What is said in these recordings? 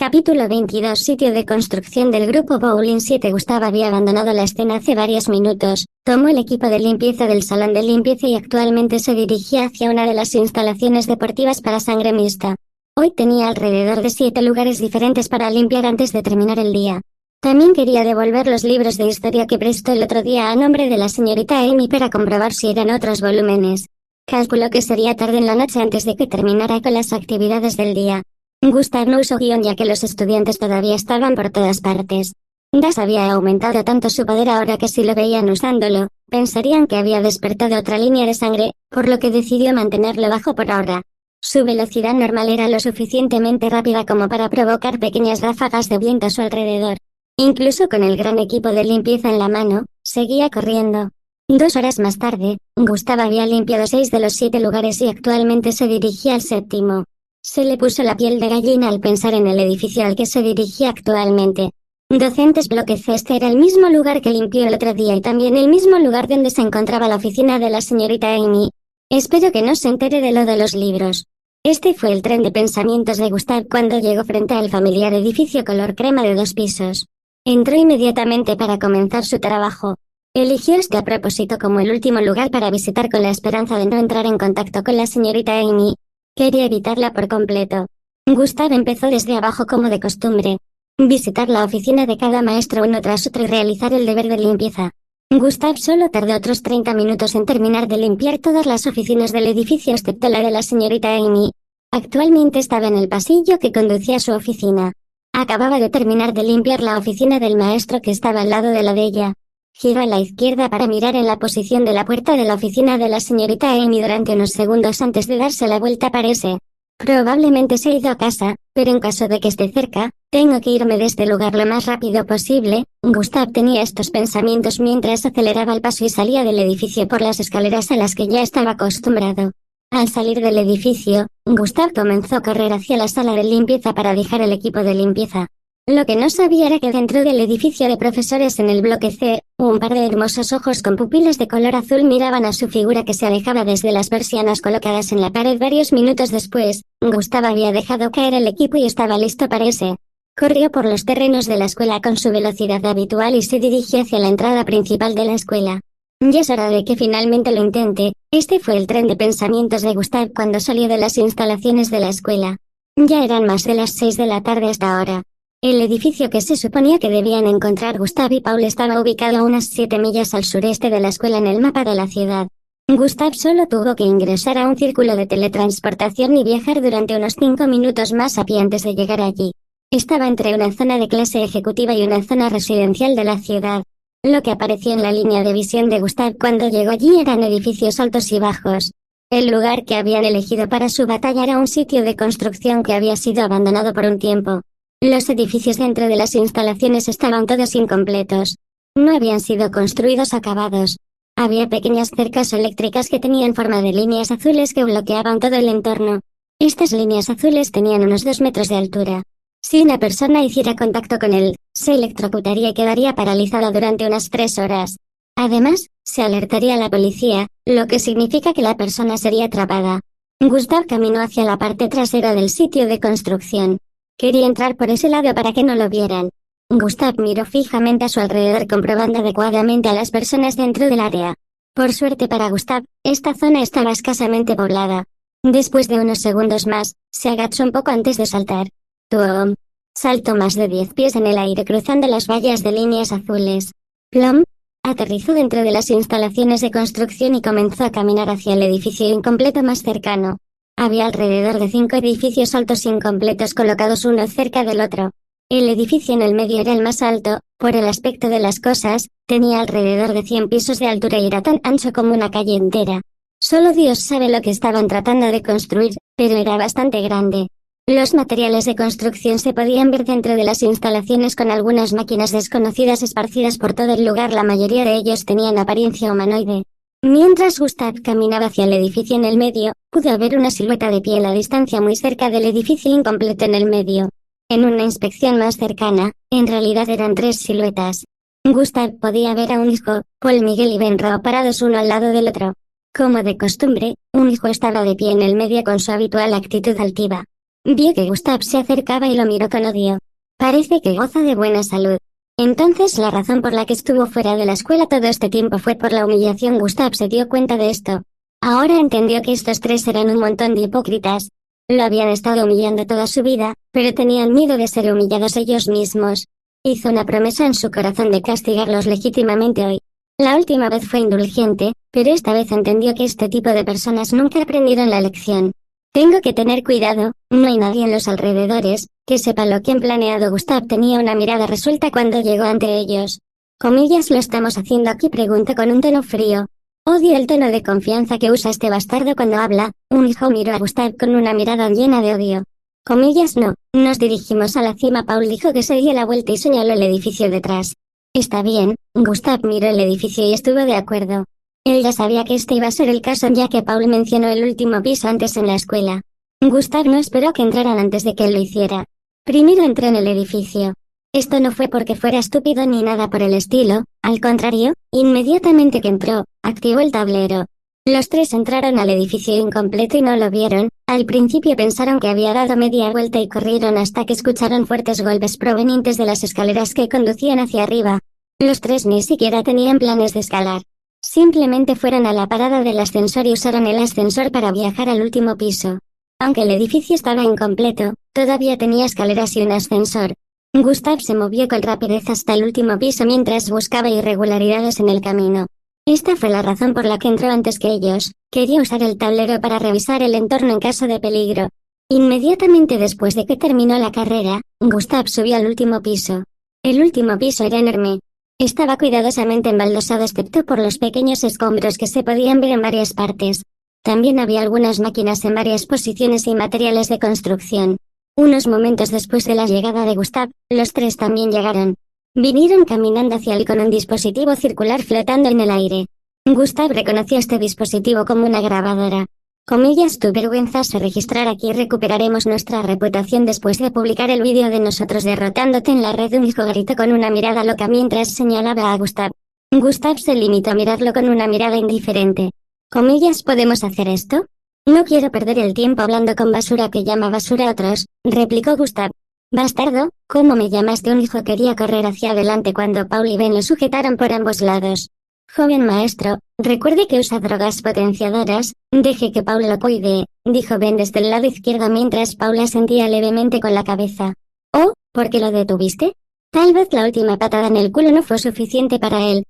Capítulo 22. Sitio de construcción del grupo Bowling 7. Gustavo había abandonado la escena hace varios minutos, tomó el equipo de limpieza del salón de limpieza y actualmente se dirigía hacia una de las instalaciones deportivas para sangre mixta. Hoy tenía alrededor de 7 lugares diferentes para limpiar antes de terminar el día. También quería devolver los libros de historia que prestó el otro día a nombre de la señorita Amy para comprobar si eran otros volúmenes. Calculó que sería tarde en la noche antes de que terminara con las actividades del día. Gustav no usó guión ya que los estudiantes todavía estaban por todas partes. Das había aumentado tanto su poder ahora que si lo veían usándolo, pensarían que había despertado otra línea de sangre, por lo que decidió mantenerlo bajo por ahora. Su velocidad normal era lo suficientemente rápida como para provocar pequeñas ráfagas de viento a su alrededor. Incluso con el gran equipo de limpieza en la mano, seguía corriendo. 2 horas más tarde, Gustav había limpiado 6 de los 7 lugares y actualmente se dirigía al 7º. Se le puso la piel de gallina al pensar en el edificio al que se dirigía actualmente. Docentes Bloque C. Este era el mismo lugar que limpió el otro día y también el mismo lugar donde se encontraba la oficina de la señorita Amy. Espero que no se entere de lo de los libros. Este fue el tren de pensamientos de Gustav cuando llegó frente al familiar edificio color crema de 2 pisos. Entró inmediatamente para comenzar su trabajo. Eligió este a propósito como el último lugar para visitar con la esperanza de no entrar en contacto con la señorita Amy. Quería evitarla por completo. Gustav empezó desde abajo como de costumbre. Visitar la oficina de cada maestro uno tras otro y realizar el deber de limpieza. Gustav solo tardó otros 30 minutos en terminar de limpiar todas las oficinas del edificio excepto la de la señorita Amy. Actualmente estaba en el pasillo que conducía a su oficina. Acababa de terminar de limpiar la oficina del maestro que estaba al lado de la de ella. Giró a la izquierda para mirar en la posición de la puerta de la oficina de la señorita Amy durante unos segundos antes de darse la vuelta. Parece. Probablemente se ha ido a casa, pero en caso de que esté cerca, tengo que irme de este lugar lo más rápido posible. Gustav tenía estos pensamientos mientras aceleraba el paso y salía del edificio por las escaleras a las que ya estaba acostumbrado. Al salir del edificio, Gustav comenzó a correr hacia la sala de limpieza para dejar el equipo de limpieza. Lo que no sabía era que dentro del edificio de profesores en el bloque C, un par de hermosos ojos con pupilas de color azul miraban a su figura que se alejaba desde las persianas colocadas en la pared. Varios minutos después, Gustav había dejado caer el equipo y estaba listo para irse. Corrió por los terrenos de la escuela con su velocidad habitual y se dirigió hacia la entrada principal de la escuela. Ya es hora de que finalmente lo intente. Este fue el tren de pensamientos de Gustav cuando salió de las instalaciones de la escuela. Ya eran más de las 6 de la tarde hasta ahora. El edificio que se suponía que debían encontrar Gustav y Paul estaba ubicado a unas 7 millas al sureste de la escuela en el mapa de la ciudad. Gustav solo tuvo que ingresar a un círculo de teletransportación y viajar durante unos 5 minutos más a pie antes de llegar allí. Estaba entre una zona de clase ejecutiva y una zona residencial de la ciudad. Lo que apareció en la línea de visión de Gustav cuando llegó allí eran edificios altos y bajos. El lugar que habían elegido para su batalla era un sitio de construcción que había sido abandonado por un tiempo. Los edificios dentro de las instalaciones estaban todos incompletos. No habían sido construidos acabados. Había pequeñas cercas eléctricas que tenían forma de líneas azules que bloqueaban todo el entorno. Estas líneas azules tenían unos 2 metros de altura. Si una persona hiciera contacto con él, se electrocutaría y quedaría paralizada durante unas 3 horas. Además, se alertaría a la policía, lo que significa que la persona sería atrapada. Gustav caminó hacia la parte trasera del sitio de construcción. Quería entrar por ese lado para que no lo vieran. Gustav miró fijamente a su alrededor comprobando adecuadamente a las personas dentro del área. Por suerte para Gustav, esta zona estaba escasamente poblada. Después de unos segundos más, se agachó un poco antes de saltar. ¡Tuom! Saltó más de 10 pies en el aire cruzando las vallas de líneas azules. ¡Plom! Aterrizó dentro de las instalaciones de construcción y comenzó a caminar hacia el edificio incompleto más cercano. Había alrededor de 5 edificios altos incompletos colocados uno cerca del otro. El edificio en el medio era el más alto, por el aspecto de las cosas, tenía alrededor de 100 pisos de altura y era tan ancho como una calle entera. Solo Dios sabe lo que estaban tratando de construir, pero era bastante grande. Los materiales de construcción se podían ver dentro de las instalaciones con algunas máquinas desconocidas esparcidas por todo el lugar. La mayoría de ellos tenían apariencia humanoide. Mientras Gustav caminaba hacia el edificio en el medio, pudo ver una silueta de pie a la distancia muy cerca del edificio incompleto en el medio. En una inspección más cercana, en realidad eran 3 siluetas. Gustav podía ver a un hijo, Paul, Miguel y Benro parados uno al lado del otro. Como de costumbre, un hijo estaba de pie en el medio con su habitual actitud altiva. Vio que Gustav se acercaba y lo miró con odio. Parece que goza de buena salud. Entonces la razón por la que estuvo fuera de la escuela todo este tiempo fue por la humillación. Gustav se dio cuenta de esto. Ahora entendió que estos tres eran un montón de hipócritas. Lo habían estado humillando toda su vida, pero tenían miedo de ser humillados ellos mismos. Hizo una promesa en su corazón de castigarlos legítimamente hoy. La última vez fue indulgente, pero esta vez entendió que este tipo de personas nunca aprendieron la lección. Tengo que tener cuidado, no hay nadie en los alrededores que sepa lo que han planeado. Gustav tenía una mirada resuelta cuando llegó ante ellos. Comillas, ¿lo estamos haciendo aquí?, preguntó con un tono frío. Odio el tono de confianza que usa este bastardo cuando habla. Un hijo miró a Gustav con una mirada llena de odio. Comillas, no, nos dirigimos a la cima. Paul dijo que se dio la vuelta y señaló el edificio detrás. Está bien, Gustav miró el edificio y estuvo de acuerdo. Él ya sabía que este iba a ser el caso ya que Paul mencionó el último piso antes en la escuela. Gustav no esperó que entraran antes de que él lo hiciera. Primero entró en el edificio. Esto no fue porque fuera estúpido ni nada por el estilo, al contrario, inmediatamente que entró, activó el tablero. Los tres entraron al edificio incompleto y no lo vieron. Al principio pensaron que había dado media vuelta y corrieron hasta que escucharon fuertes golpes provenientes de las escaleras que conducían hacia arriba. Los tres ni siquiera tenían planes de escalar. Simplemente fueron a la parada del ascensor y usaron el ascensor para viajar al último piso. Aunque el edificio estaba incompleto, todavía tenía escaleras y un ascensor. Gustav se movió con rapidez hasta el último piso mientras buscaba irregularidades en el camino. Esta fue la razón por la que entró antes que ellos. Quería usar el tablero para revisar el entorno en caso de peligro. Inmediatamente después de que terminó la carrera, Gustav subió al último piso. El último piso era enorme. Estaba cuidadosamente embaldosado excepto por los pequeños escombros que se podían ver en varias partes. También había algunas máquinas en varias posiciones y materiales de construcción. Unos momentos después de la llegada de Gustav, los tres también llegaron. Vinieron caminando hacia él con un dispositivo circular flotando en el aire. Gustav reconoció este dispositivo como una grabadora. Comillas, tu vergüenza se registrará aquí y recuperaremos nuestra reputación después de publicar el vídeo de nosotros derrotándote en la red. Un hijo gritó con una mirada loca mientras señalaba a Gustav. Gustav se limitó a mirarlo con una mirada indiferente. Comillas, ¿podemos hacer esto? No quiero perder el tiempo hablando con basura que llama basura a otros, replicó Gustav. Bastardo, ¿cómo me llamaste? Un hijo quería correr hacia adelante cuando Paul y Ben lo sujetaron por ambos lados. Joven maestro, recuerde que usa drogas potenciadoras, deje que Paul lo cuide, dijo Ben desde el lado izquierdo mientras Paul asentía levemente con la cabeza. Oh, ¿por qué lo detuviste? Tal vez la última patada en el culo no fue suficiente para él.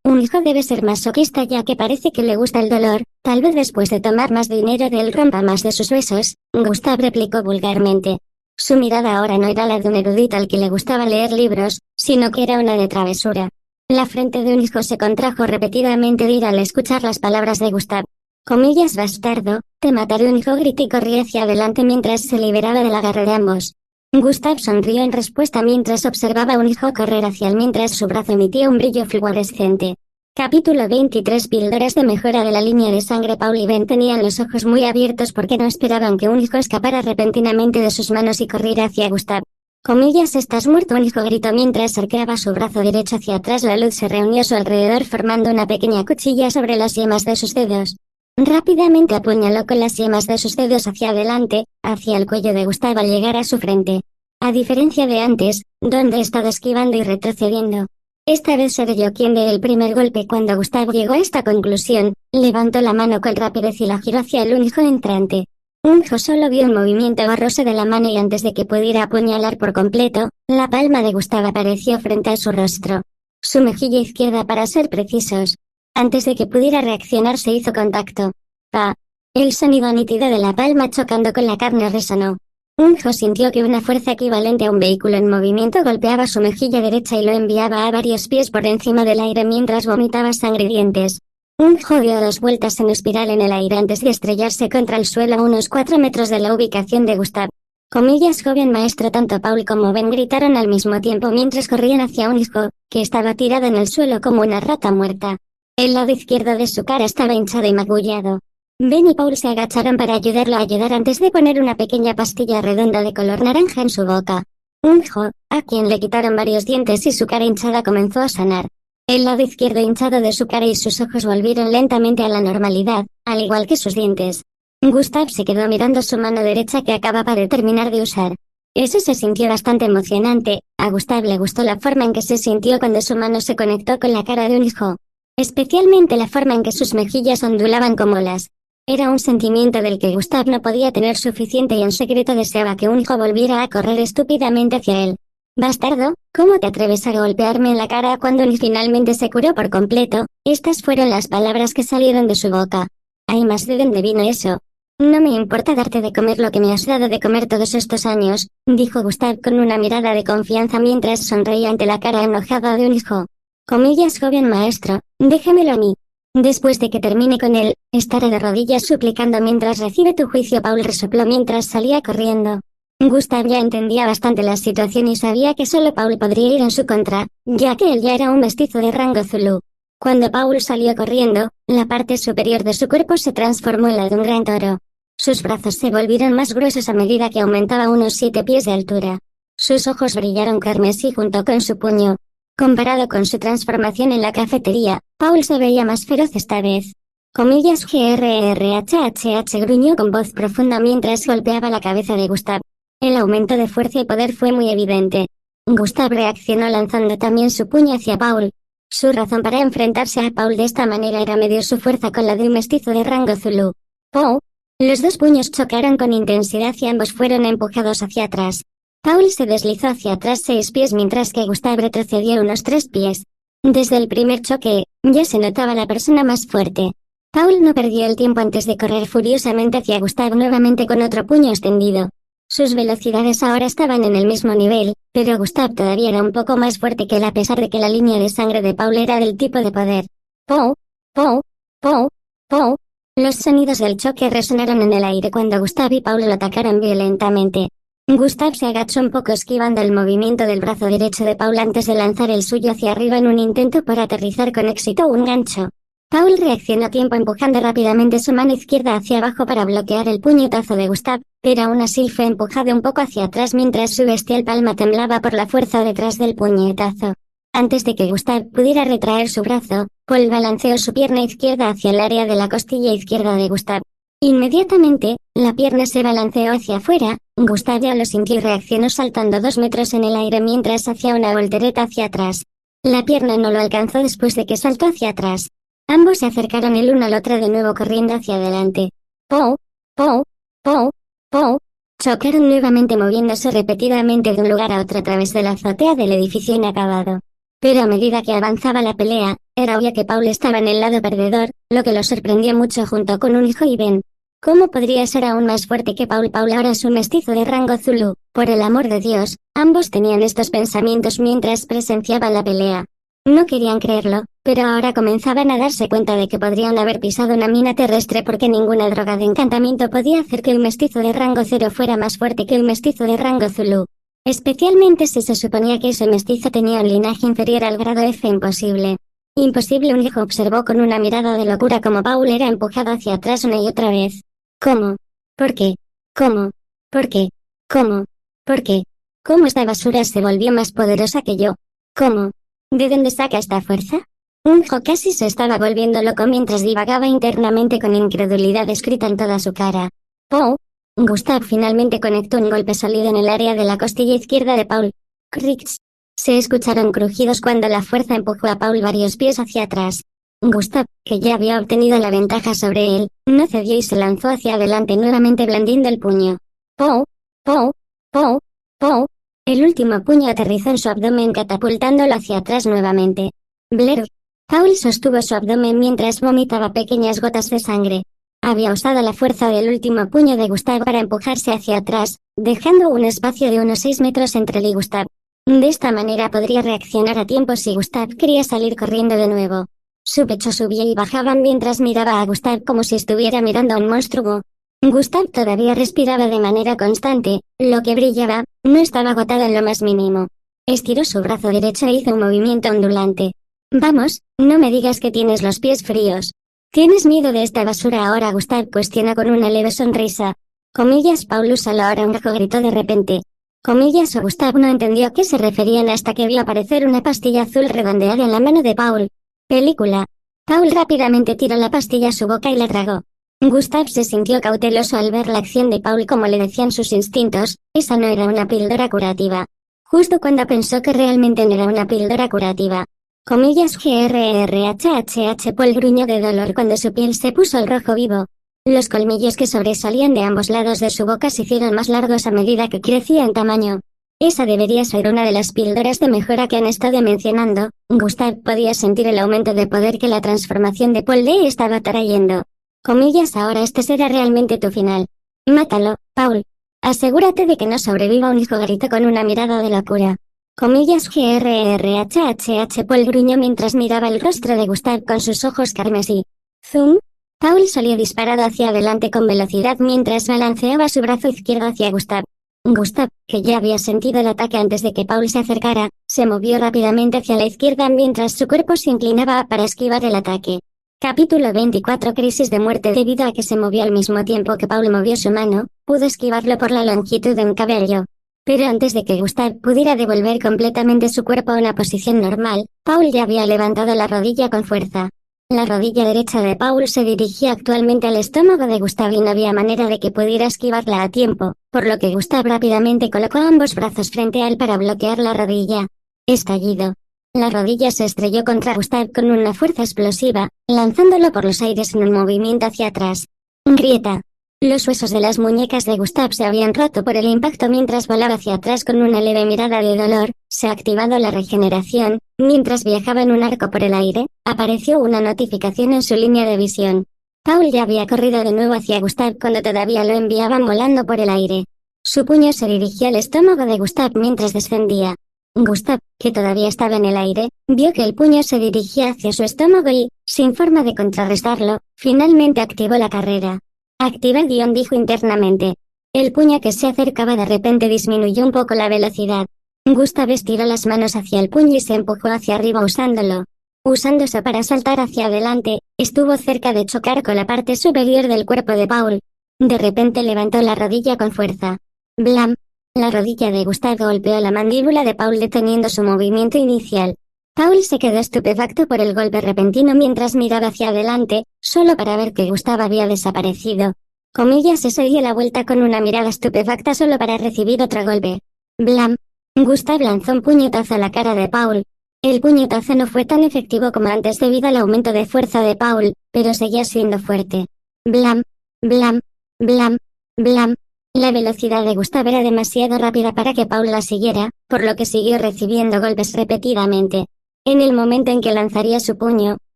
Un hijo debe ser masoquista ya que parece que le gusta el dolor, tal vez después de tomar más dinero de él rompa más de sus huesos, Gustav replicó vulgarmente. Su mirada ahora no era la de un erudito al que le gustaba leer libros, sino que era una de travesura. La frente de un hijo se contrajo repetidamente de ira al escuchar las palabras de Gustav. Comillas, bastardo, te mataré. Un hijo gritó y corría hacia adelante mientras se liberaba del agarre de ambos. Gustav sonrió en respuesta mientras observaba a un hijo correr hacia él mientras su brazo emitía un brillo fluorescente. Capítulo 23. Píldoras de mejora de la línea de sangre. Paul y Ben tenían los ojos muy abiertos porque no esperaban que un hijo escapara repentinamente de sus manos y corriera hacia Gustav. Comillas, estás muerto. Un hijo gritó mientras arqueaba su brazo derecho hacia atrás. La luz se reunió a su alrededor formando una pequeña cuchilla sobre las yemas de sus dedos. Rápidamente apuñaló con las yemas de sus dedos hacia adelante, hacia el cuello de Gustav al llegar a su frente. A diferencia de antes, donde estaba esquivando y retrocediendo. Esta vez seré yo quien dé el primer golpe. Cuando Gustav llegó a esta conclusión, levantó la mano con rapidez y la giró hacia el único entrante. Unjo solo vio un movimiento borroso de la mano y antes de que pudiera apuñalar por completo, la palma de Gustav apareció frente a su rostro. Su mejilla izquierda para ser precisos. Antes de que pudiera reaccionar se hizo contacto. ¡Pa! El sonido nítido de la palma chocando con la carne resonó. Unjo sintió que una fuerza equivalente a un vehículo en movimiento golpeaba su mejilla derecha y lo enviaba a varios pies por encima del aire mientras vomitaba sangre y dientes. Unjo dio 2 vueltas en espiral en el aire antes de estrellarse contra el suelo a unos 4 metros de la ubicación de Gustav. Comillas, joven maestro. Tanto Paul como Ben gritaron al mismo tiempo mientras corrían hacia un hijo, que estaba tirado en el suelo como una rata muerta. El lado izquierdo de su cara estaba hinchado y magullado. Ben y Paul se agacharon para ayudarlo a ayudar antes de poner una pequeña pastilla redonda de color naranja en su boca. Unjo, a quien le quitaron varios dientes y su cara hinchada comenzó a sanar. El lado izquierdo hinchado de su cara y sus ojos volvieron lentamente a la normalidad, al igual que sus dientes. Gustav se quedó mirando su mano derecha que acababa de terminar de usar. Eso se sintió bastante emocionante. A Gustav le gustó la forma en que se sintió cuando su mano se conectó con la cara de un hijo. Especialmente la forma en que sus mejillas ondulaban como olas. Era un sentimiento del que Gustav no podía tener suficiente y en secreto deseaba que un hijo volviera a correr estúpidamente hacia él. «Bastardo, ¿cómo te atreves a golpearme en la cara cuando ni finalmente se curó por completo?» Estas fueron las palabras que salieron de su boca. «¿Hay más de dónde vino eso?» «No me importa darte de comer lo que me has dado de comer todos estos años», dijo Gustav con una mirada de confianza mientras sonreía ante la cara enojada de un hijo. «Comillas, joven maestro, déjamelo a mí. Después de que termine con él, estaré de rodillas suplicando mientras recibe tu juicio». Paul resopló mientras salía corriendo. Gustav ya entendía bastante la situación y sabía que solo Paul podría ir en su contra, ya que él ya era un mestizo de rango Zulu. Cuando Paul salió corriendo, la parte superior de su cuerpo se transformó en la de un gran toro. Sus brazos se volvieron más gruesos a medida que aumentaba unos 7 pies de altura. Sus ojos brillaron carmesí junto con su puño. Comparado con su transformación en la cafetería, Paul se veía más feroz esta vez. Comillas grrhhh gruñó con voz profunda mientras golpeaba la cabeza de Gustav. El aumento de fuerza y poder fue muy evidente. Gustav reaccionó lanzando también su puño hacia Paul. Su razón para enfrentarse a Paul de esta manera era medir su fuerza con la de un mestizo de rango Zulu. ¡Oh! Los dos puños chocaron con intensidad y ambos fueron empujados hacia atrás. Paul se deslizó hacia atrás 6 pies mientras que Gustav retrocedió unos 3 pies. Desde el primer choque, ya se notaba la persona más fuerte. Paul no perdió el tiempo antes de correr furiosamente hacia Gustav nuevamente con otro puño extendido. Sus velocidades ahora estaban en el mismo nivel, pero Gustav todavía era un poco más fuerte que él a pesar de que la línea de sangre de Paul era del tipo de poder. ¡Pow! ¡Pow! ¡Pow! ¡Pow! Los sonidos del choque resonaron en el aire cuando Gustav y Paul lo atacaron violentamente. Gustav se agachó un poco esquivando el movimiento del brazo derecho de Paul antes de lanzar el suyo hacia arriba en un intento por aterrizar con éxito un gancho. Paul reaccionó a tiempo empujando rápidamente su mano izquierda hacia abajo para bloquear el puñetazo de Gustav, pero aún así fue empujado un poco hacia atrás mientras su bestial palma temblaba por la fuerza detrás del puñetazo. Antes de que Gustav pudiera retraer su brazo, Paul balanceó su pierna izquierda hacia el área de la costilla izquierda de Gustav. Inmediatamente, la pierna se balanceó hacia afuera. Gustav ya lo sintió y reaccionó saltando 2 metros en el aire mientras hacía una voltereta hacia atrás. La pierna no lo alcanzó después de que saltó hacia atrás. Ambos se acercaron el uno al otro de nuevo corriendo hacia adelante. ¡Pow! ¡Pow! ¡Pow! ¡Pow! Chocaron nuevamente moviéndose repetidamente de un lugar a otro a través de la azotea del edificio inacabado. Pero a medida que avanzaba la pelea, era obvio que Paul estaba en el lado perdedor, lo que lo sorprendió mucho junto con un hijo y Ben. ¿Cómo podría ser aún más fuerte que Paul? Paul ahora es un mestizo de rango Zulu. Por el amor de Dios, ambos tenían estos pensamientos mientras presenciaban la pelea. No querían creerlo, pero ahora comenzaban a darse cuenta de que podrían haber pisado una mina terrestre porque ninguna droga de encantamiento podía hacer que un mestizo de rango 0 fuera más fuerte que un mestizo de rango Zulu. Especialmente si se suponía que ese mestizo tenía un linaje inferior al grado F. Imposible. Imposible. Un hijo observó con una mirada de locura como Paul era empujado hacia atrás una y otra vez. ¿Cómo? ¿Por qué? ¿Cómo? ¿Por qué? ¿Cómo? ¿Por qué? ¿Cómo esta basura se volvió más poderosa que yo? ¿Cómo? ¿De dónde saca esta fuerza? Un hijo casi se estaba volviendo loco mientras divagaba internamente con incredulidad escrita en toda su cara. ¡Pow! Gustav finalmente conectó un golpe sólido en el área de la costilla izquierda de Paul. ¡Cricks! Se escucharon crujidos cuando la fuerza empujó a Paul varios pies hacia atrás. Gustav, que ya había obtenido la ventaja sobre él, no cedió y se lanzó hacia adelante nuevamente blandiendo el puño. ¡Pow! ¡Pow! ¡Pow! ¡Pow! El último puño aterrizó en su abdomen catapultándolo hacia atrás nuevamente. Blerf. Paul sostuvo su abdomen mientras vomitaba pequeñas gotas de sangre. Había usado la fuerza del último puño de Gustav para empujarse hacia atrás, dejando un espacio de unos 6 metros entre él y Gustav. De esta manera podría reaccionar a tiempo si Gustav quería salir corriendo de nuevo. Su pecho subía y bajaba mientras miraba a Gustav como si estuviera mirando a un monstruo. Gustav todavía respiraba de manera constante, lo que brillaba, no estaba agotado en lo más mínimo. Estiró su brazo derecho e hizo un movimiento ondulante. Vamos, no me digas que tienes los pies fríos. ¿Tienes miedo de esta basura ahora? Gustav cuestiona con una leve sonrisa. Comillas, Paul, úsalo ahora, un gajo gritó de repente. Comillas, o Gustav no entendió a qué se referían hasta que vio aparecer una pastilla azul redondeada en la mano de Paul. Película. Paul rápidamente tiró la pastilla a su boca y la tragó. Gustav se sintió cauteloso al ver la acción de Paul. Como le decían sus instintos, esa no era una píldora curativa. Justo cuando pensó que realmente no era una píldora curativa. Comillas grrhhh. Paul gruñó de dolor cuando su piel se puso al rojo vivo. Los colmillos que sobresalían de ambos lados de su boca se hicieron más largos a medida que crecía en tamaño. Esa debería ser una de las píldoras de mejora que han estado mencionando. Gustav podía sentir el aumento de poder que la transformación de Paul le estaba trayendo. Comillas, ahora este será realmente tu final. Mátalo, Paul. Asegúrate de que no sobreviva un hijo, gritó con una mirada de locura. Comillas grrhhh. Paul gruñó mientras miraba el rostro de Gustav con sus ojos carmesí. Zoom. Paul salió disparado hacia adelante con velocidad mientras balanceaba su brazo izquierdo hacia Gustav. Gustav, que ya había sentido el ataque antes de que Paul se acercara, se movió rápidamente hacia la izquierda mientras su cuerpo se inclinaba para esquivar el ataque. Capítulo 24. Crisis de muerte. Debido a que se movió al mismo tiempo que Paul movió su mano, pudo esquivarlo por la longitud de un cabello. Pero antes de que Gustav pudiera devolver completamente su cuerpo a una posición normal, Paul ya había levantado la rodilla con fuerza. La rodilla derecha de Paul se dirigía actualmente al estómago de Gustav y no había manera de que pudiera esquivarla a tiempo, por lo que Gustav rápidamente colocó ambos brazos frente a él para bloquear la rodilla. Estallido. La rodilla se estrelló contra Gustav con una fuerza explosiva, lanzándolo por los aires en un movimiento hacia atrás. Grieta. Los huesos de las muñecas de Gustav se habían roto por el impacto mientras volaba hacia atrás con una leve mirada de dolor. Se ha activado la regeneración. Mientras viajaba en un arco por el aire, apareció una notificación en su línea de visión. Paul ya había corrido de nuevo hacia Gustav cuando todavía lo enviaban volando por el aire. Su puño se dirigía al estómago de Gustav mientras descendía. Gustav, que todavía estaba en el aire, vio que el puño se dirigía hacia su estómago y, sin forma de contrarrestarlo, finalmente activó la carrera. Activa el guión, dijo internamente. El puño que se acercaba de repente disminuyó un poco la velocidad. Gustav estiró las manos hacia el puño y se empujó hacia arriba usándolo. Usándose para saltar hacia adelante, estuvo cerca de chocar con la parte superior del cuerpo de Paul. De repente levantó la rodilla con fuerza. Blam. La rodilla de Gustav golpeó la mandíbula de Paul deteniendo su movimiento inicial. Paul se quedó estupefacto por el golpe repentino mientras miraba hacia adelante, solo para ver que Gustav había desaparecido. Comillas, se dio la vuelta con una mirada estupefacta solo para recibir otro golpe. Blam. Gustav lanzó un puñetazo a la cara de Paul. El puñetazo no fue tan efectivo como antes debido al aumento de fuerza de Paul, pero seguía siendo fuerte. Blam. Blam. Blam. Blam. La velocidad de Gustav era demasiado rápida para que Paul la siguiera, por lo que siguió recibiendo golpes repetidamente. En el momento en que lanzaría su puño,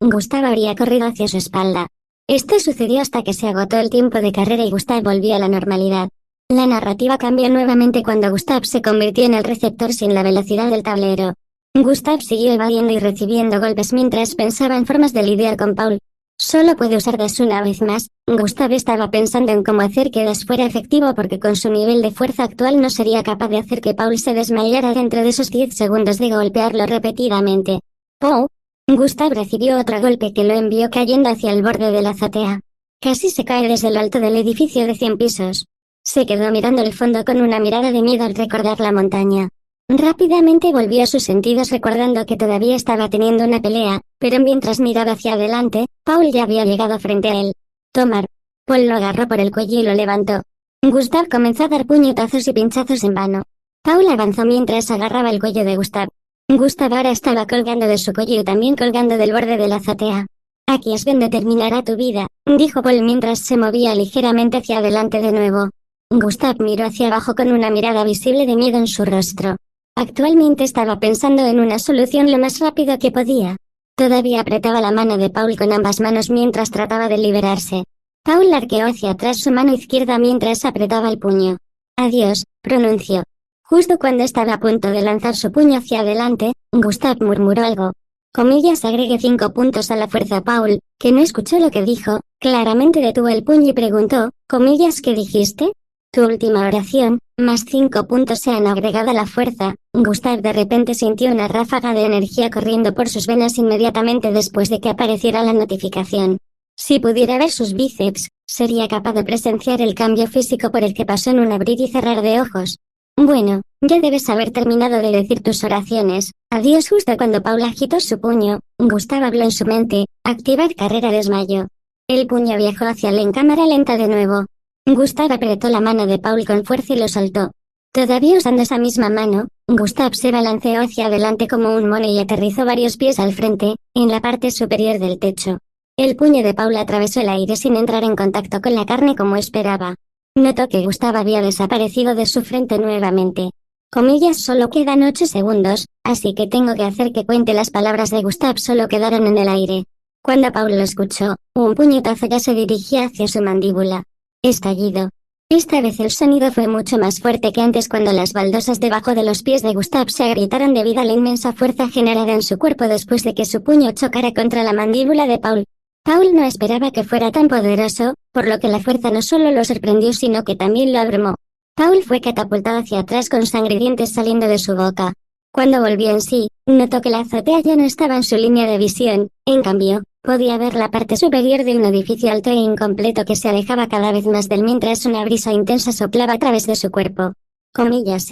Gustav habría corrido hacia su espalda. Esto sucedió hasta que se agotó el tiempo de carrera y Gustav volvió a la normalidad. La narrativa cambió nuevamente cuando Gustav se convirtió en el receptor sin la velocidad del tablero. Gustav siguió evadiendo y recibiendo golpes mientras pensaba en formas de lidiar con Paul. Solo puede usar Dash una vez más. Gustav estaba pensando en cómo hacer que Dash fuera efectivo porque con su nivel de fuerza actual no sería capaz de hacer que Paul se desmayara dentro de esos 10 segundos de golpearlo repetidamente. ¡Oh! Gustav recibió otro golpe que lo envió cayendo hacia el borde de la azotea. Casi se cae desde lo alto del edificio de 100 pisos. Se quedó mirando el fondo con una mirada de miedo al recordar la montaña. Rápidamente volvió a sus sentidos recordando que todavía estaba teniendo una pelea, pero mientras miraba hacia adelante, Paul ya había llegado frente a él. Tomar. Paul lo agarró por el cuello y lo levantó. Gustav comenzó a dar puñetazos y pinchazos en vano. Paul avanzó mientras agarraba el cuello de Gustav. Gustav ahora estaba colgando de su cuello y también colgando del borde de la azotea. Aquí es donde terminará tu vida, dijo Paul mientras se movía ligeramente hacia adelante de nuevo. Gustav miró hacia abajo con una mirada visible de miedo en su rostro. Actualmente estaba pensando en una solución lo más rápido que podía. Todavía apretaba la mano de Paul con ambas manos mientras trataba de liberarse. Paul arqueó hacia atrás su mano izquierda mientras apretaba el puño. Adiós, pronunció. Justo cuando estaba a punto de lanzar su puño hacia adelante, Gustav murmuró algo. Comillas, agregue 5 puntos a la fuerza. Paul, que no escuchó lo que dijo, claramente detuvo el puño y preguntó, comillas, ¿qué dijiste? Tu última oración, más 5 puntos se han agregado a la fuerza. Gustav de repente sintió una ráfaga de energía corriendo por sus venas inmediatamente después de que apareciera la notificación. Si pudiera ver sus bíceps, sería capaz de presenciar el cambio físico por el que pasó en un abrir y cerrar de ojos. Bueno, ya debes haber terminado de decir tus oraciones. Adiós. Justo cuando Paul agitó su puño, Gustav habló en su mente, activar carrera desmayo. El puño viajó hacia él en cámara lenta de nuevo. Gustav apretó la mano de Paul con fuerza y lo soltó. Todavía usando esa misma mano, Gustav se balanceó hacia adelante como un mono y aterrizó varios pies al frente, en la parte superior del techo. El puño de Paul atravesó el aire sin entrar en contacto con la carne como esperaba. Notó que Gustav había desaparecido de su frente nuevamente. Comillas, solo quedan 8 segundos, así que tengo que hacer que cuente las palabras de Gustav, solo quedaron en el aire. Cuando Paul lo escuchó, un puñetazo ya se dirigía hacia su mandíbula. Estallido. Esta vez el sonido fue mucho más fuerte que antes cuando las baldosas debajo de los pies de Gustav se agrietaron debido a la inmensa fuerza generada en su cuerpo después de que su puño chocara contra la mandíbula de Paul. Paul no esperaba que fuera tan poderoso, por lo que la fuerza no solo lo sorprendió sino que también lo abrumó. Paul fue catapultado hacia atrás con sangre y dientes saliendo de su boca. Cuando volvió en sí, notó que la azotea ya no estaba en su línea de visión, en cambio, podía ver la parte superior de un edificio alto e incompleto que se alejaba cada vez más de él mientras una brisa intensa soplaba a través de su cuerpo. Comillas,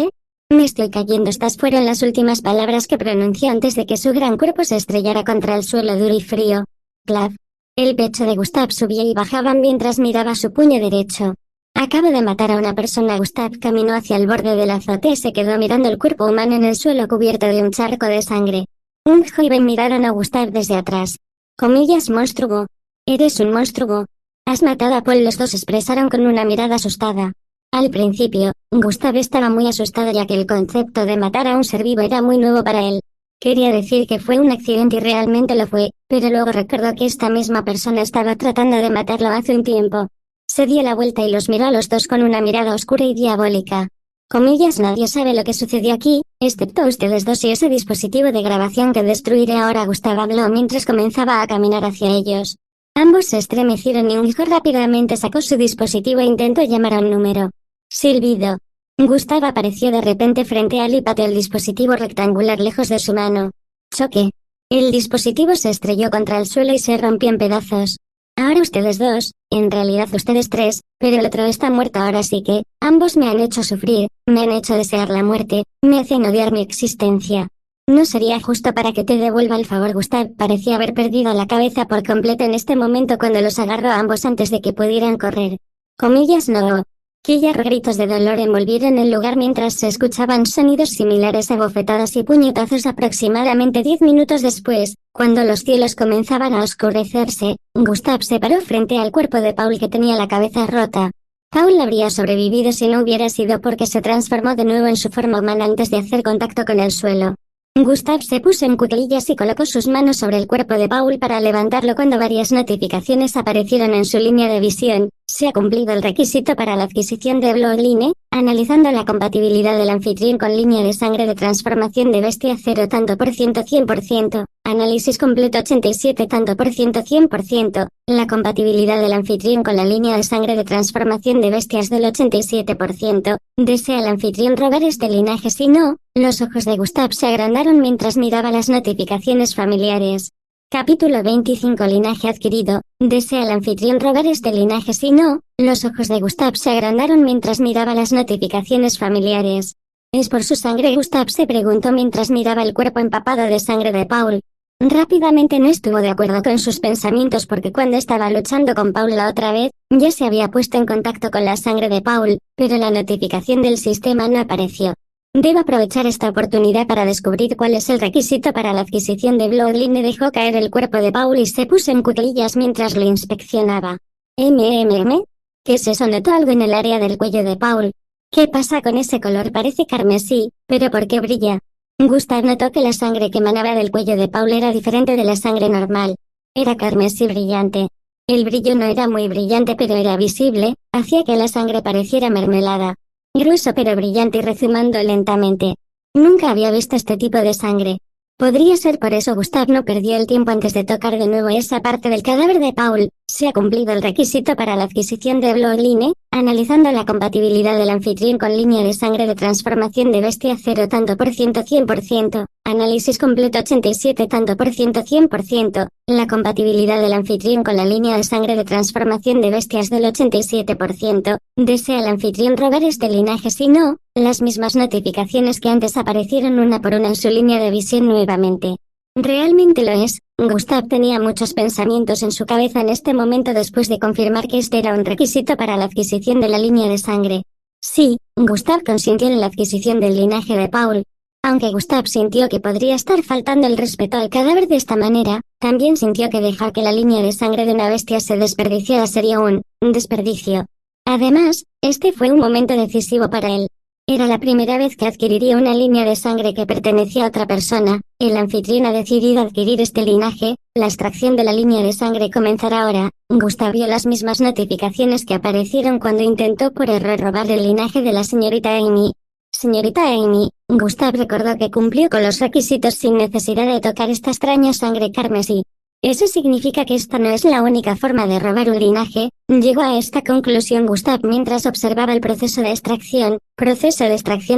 Me estoy cayendo. Estas fueron las últimas palabras que pronunció antes de que su gran cuerpo se estrellara contra el suelo duro y frío. Clav. El pecho de Gustav subía y bajaba mientras miraba su puño derecho. Acabo de matar a una persona. Gustav caminó hacia el borde de la azotea y se quedó mirando el cuerpo humano en el suelo cubierto de un charco de sangre. Un joven miraron a Gustav desde atrás. Comillas, monstruo. Eres un monstruo. Has matado a Paul. Los dos expresaron con una mirada asustada. Al principio, Gustav estaba muy asustado ya que el concepto de matar a un ser vivo era muy nuevo para él. Quería decir que fue un accidente y realmente lo fue, pero luego recordó que esta misma persona estaba tratando de matarlo hace un tiempo. Se dio la vuelta y los miró a los dos con una mirada oscura y diabólica. Comillas, nadie sabe lo que sucedió aquí, excepto ustedes dos y ese dispositivo de grabación que destruiré ahora. Gustav habló mientras comenzaba a caminar hacia ellos. Ambos se estremecieron y un hijo rápidamente sacó su dispositivo e intentó llamar a un número. Silbido. Gustav apareció de repente frente a él y pateó el dispositivo rectangular lejos de su mano. Choque. El dispositivo se estrelló contra el suelo y se rompió en pedazos. Ahora ustedes dos, en realidad ustedes tres, pero el otro está muerto ahora, así que, ambos me han hecho sufrir, me han hecho desear la muerte, me hacen odiar mi existencia. No sería justo para que te devuelva el favor. Gustav parecía haber perdido la cabeza por completo en este momento cuando los agarró a ambos antes de que pudieran correr. Comillas, no. Quillas, gritos de dolor envolvieron el lugar mientras se escuchaban sonidos similares a bofetadas y puñetazos. Aproximadamente 10 minutos después, cuando los cielos comenzaban a oscurecerse, Gustav se paró frente al cuerpo de Paul que tenía la cabeza rota. Paul habría sobrevivido si no hubiera sido porque se transformó de nuevo en su forma humana antes de hacer contacto con el suelo. Gustav se puso en cuclillas y colocó sus manos sobre el cuerpo de Paul para levantarlo cuando varias notificaciones aparecieron en su línea de visión. Se ha cumplido el requisito para la adquisición de Bloodline, analizando la compatibilidad del anfitrión con línea de sangre de transformación de bestia 0 tanto por ciento 100%, análisis completo 87 tanto por ciento 100%, la compatibilidad del anfitrión con la línea de sangre de transformación de bestias del 87%, desea el anfitrión robar este linaje. Si no, los ojos de Gustav se agrandaron mientras miraba las notificaciones familiares. Capítulo 25. Linaje adquirido. ¿Desea el anfitrión robar este linaje? Si no, los ojos de Gustav se agrandaron mientras miraba las notificaciones familiares. ¿Es por su sangre? Gustav se preguntó mientras miraba el cuerpo empapado de sangre de Paul. Rápidamente no estuvo de acuerdo con sus pensamientos porque cuando estaba luchando con Paul la otra vez, ya se había puesto en contacto con la sangre de Paul, pero la notificación del sistema no apareció. Debo aprovechar esta oportunidad para descubrir cuál es el requisito para la adquisición de Bloodline. Dejó caer el cuerpo de Paul y se puso en cuclillas mientras lo inspeccionaba. ¿Qué es eso? Notó algo en el área del cuello de Paul. ¿Qué pasa con ese color? Parece carmesí, pero ¿por qué brilla? Gustav notó que la sangre que emanaba del cuello de Paul era diferente de la sangre normal. Era carmesí brillante. El brillo no era muy brillante pero era visible, hacía que la sangre pareciera mermelada. Grueso pero brillante y rezumando lentamente. Nunca había visto este tipo de sangre. Podría ser por eso Gustav no perdió el tiempo antes de tocar de nuevo esa parte del cadáver de Paul. Se ha cumplido el requisito para la adquisición de Bloodline, analizando la compatibilidad del anfitrión con línea de sangre de transformación de bestia 0 tanto por ciento 100%, análisis completo 87 tanto por ciento 100%, la compatibilidad del anfitrión con la línea de sangre de transformación de bestias del 87%, desea el anfitrión robar este linaje. Si no, las mismas notificaciones que antes aparecieron una por una en su línea de visión nuevamente. Realmente lo es. Gustav tenía muchos pensamientos en su cabeza en este momento después de confirmar que este era un requisito para la adquisición de la línea de sangre. Sí, Gustav consintió en la adquisición del linaje de Paul. Aunque Gustav sintió que podría estar faltando el respeto al cadáver de esta manera, también sintió que dejar que la línea de sangre de una bestia se desperdiciara sería un desperdicio. Además, este fue un momento decisivo para él. Era la primera vez que adquiriría una línea de sangre que pertenecía a otra persona. El anfitrión ha decidido adquirir este linaje. La extracción de la línea de sangre comenzará ahora. Gustav vio las mismas notificaciones que aparecieron cuando intentó por error robar el linaje de la señorita Amy. Señorita Amy, Gustav recordó que cumplió con los requisitos sin necesidad de tocar esta extraña sangre carmesí. Eso significa que esta no es la única forma de robar un linaje. Llegó a esta conclusión Gustav mientras observaba el proceso de extracción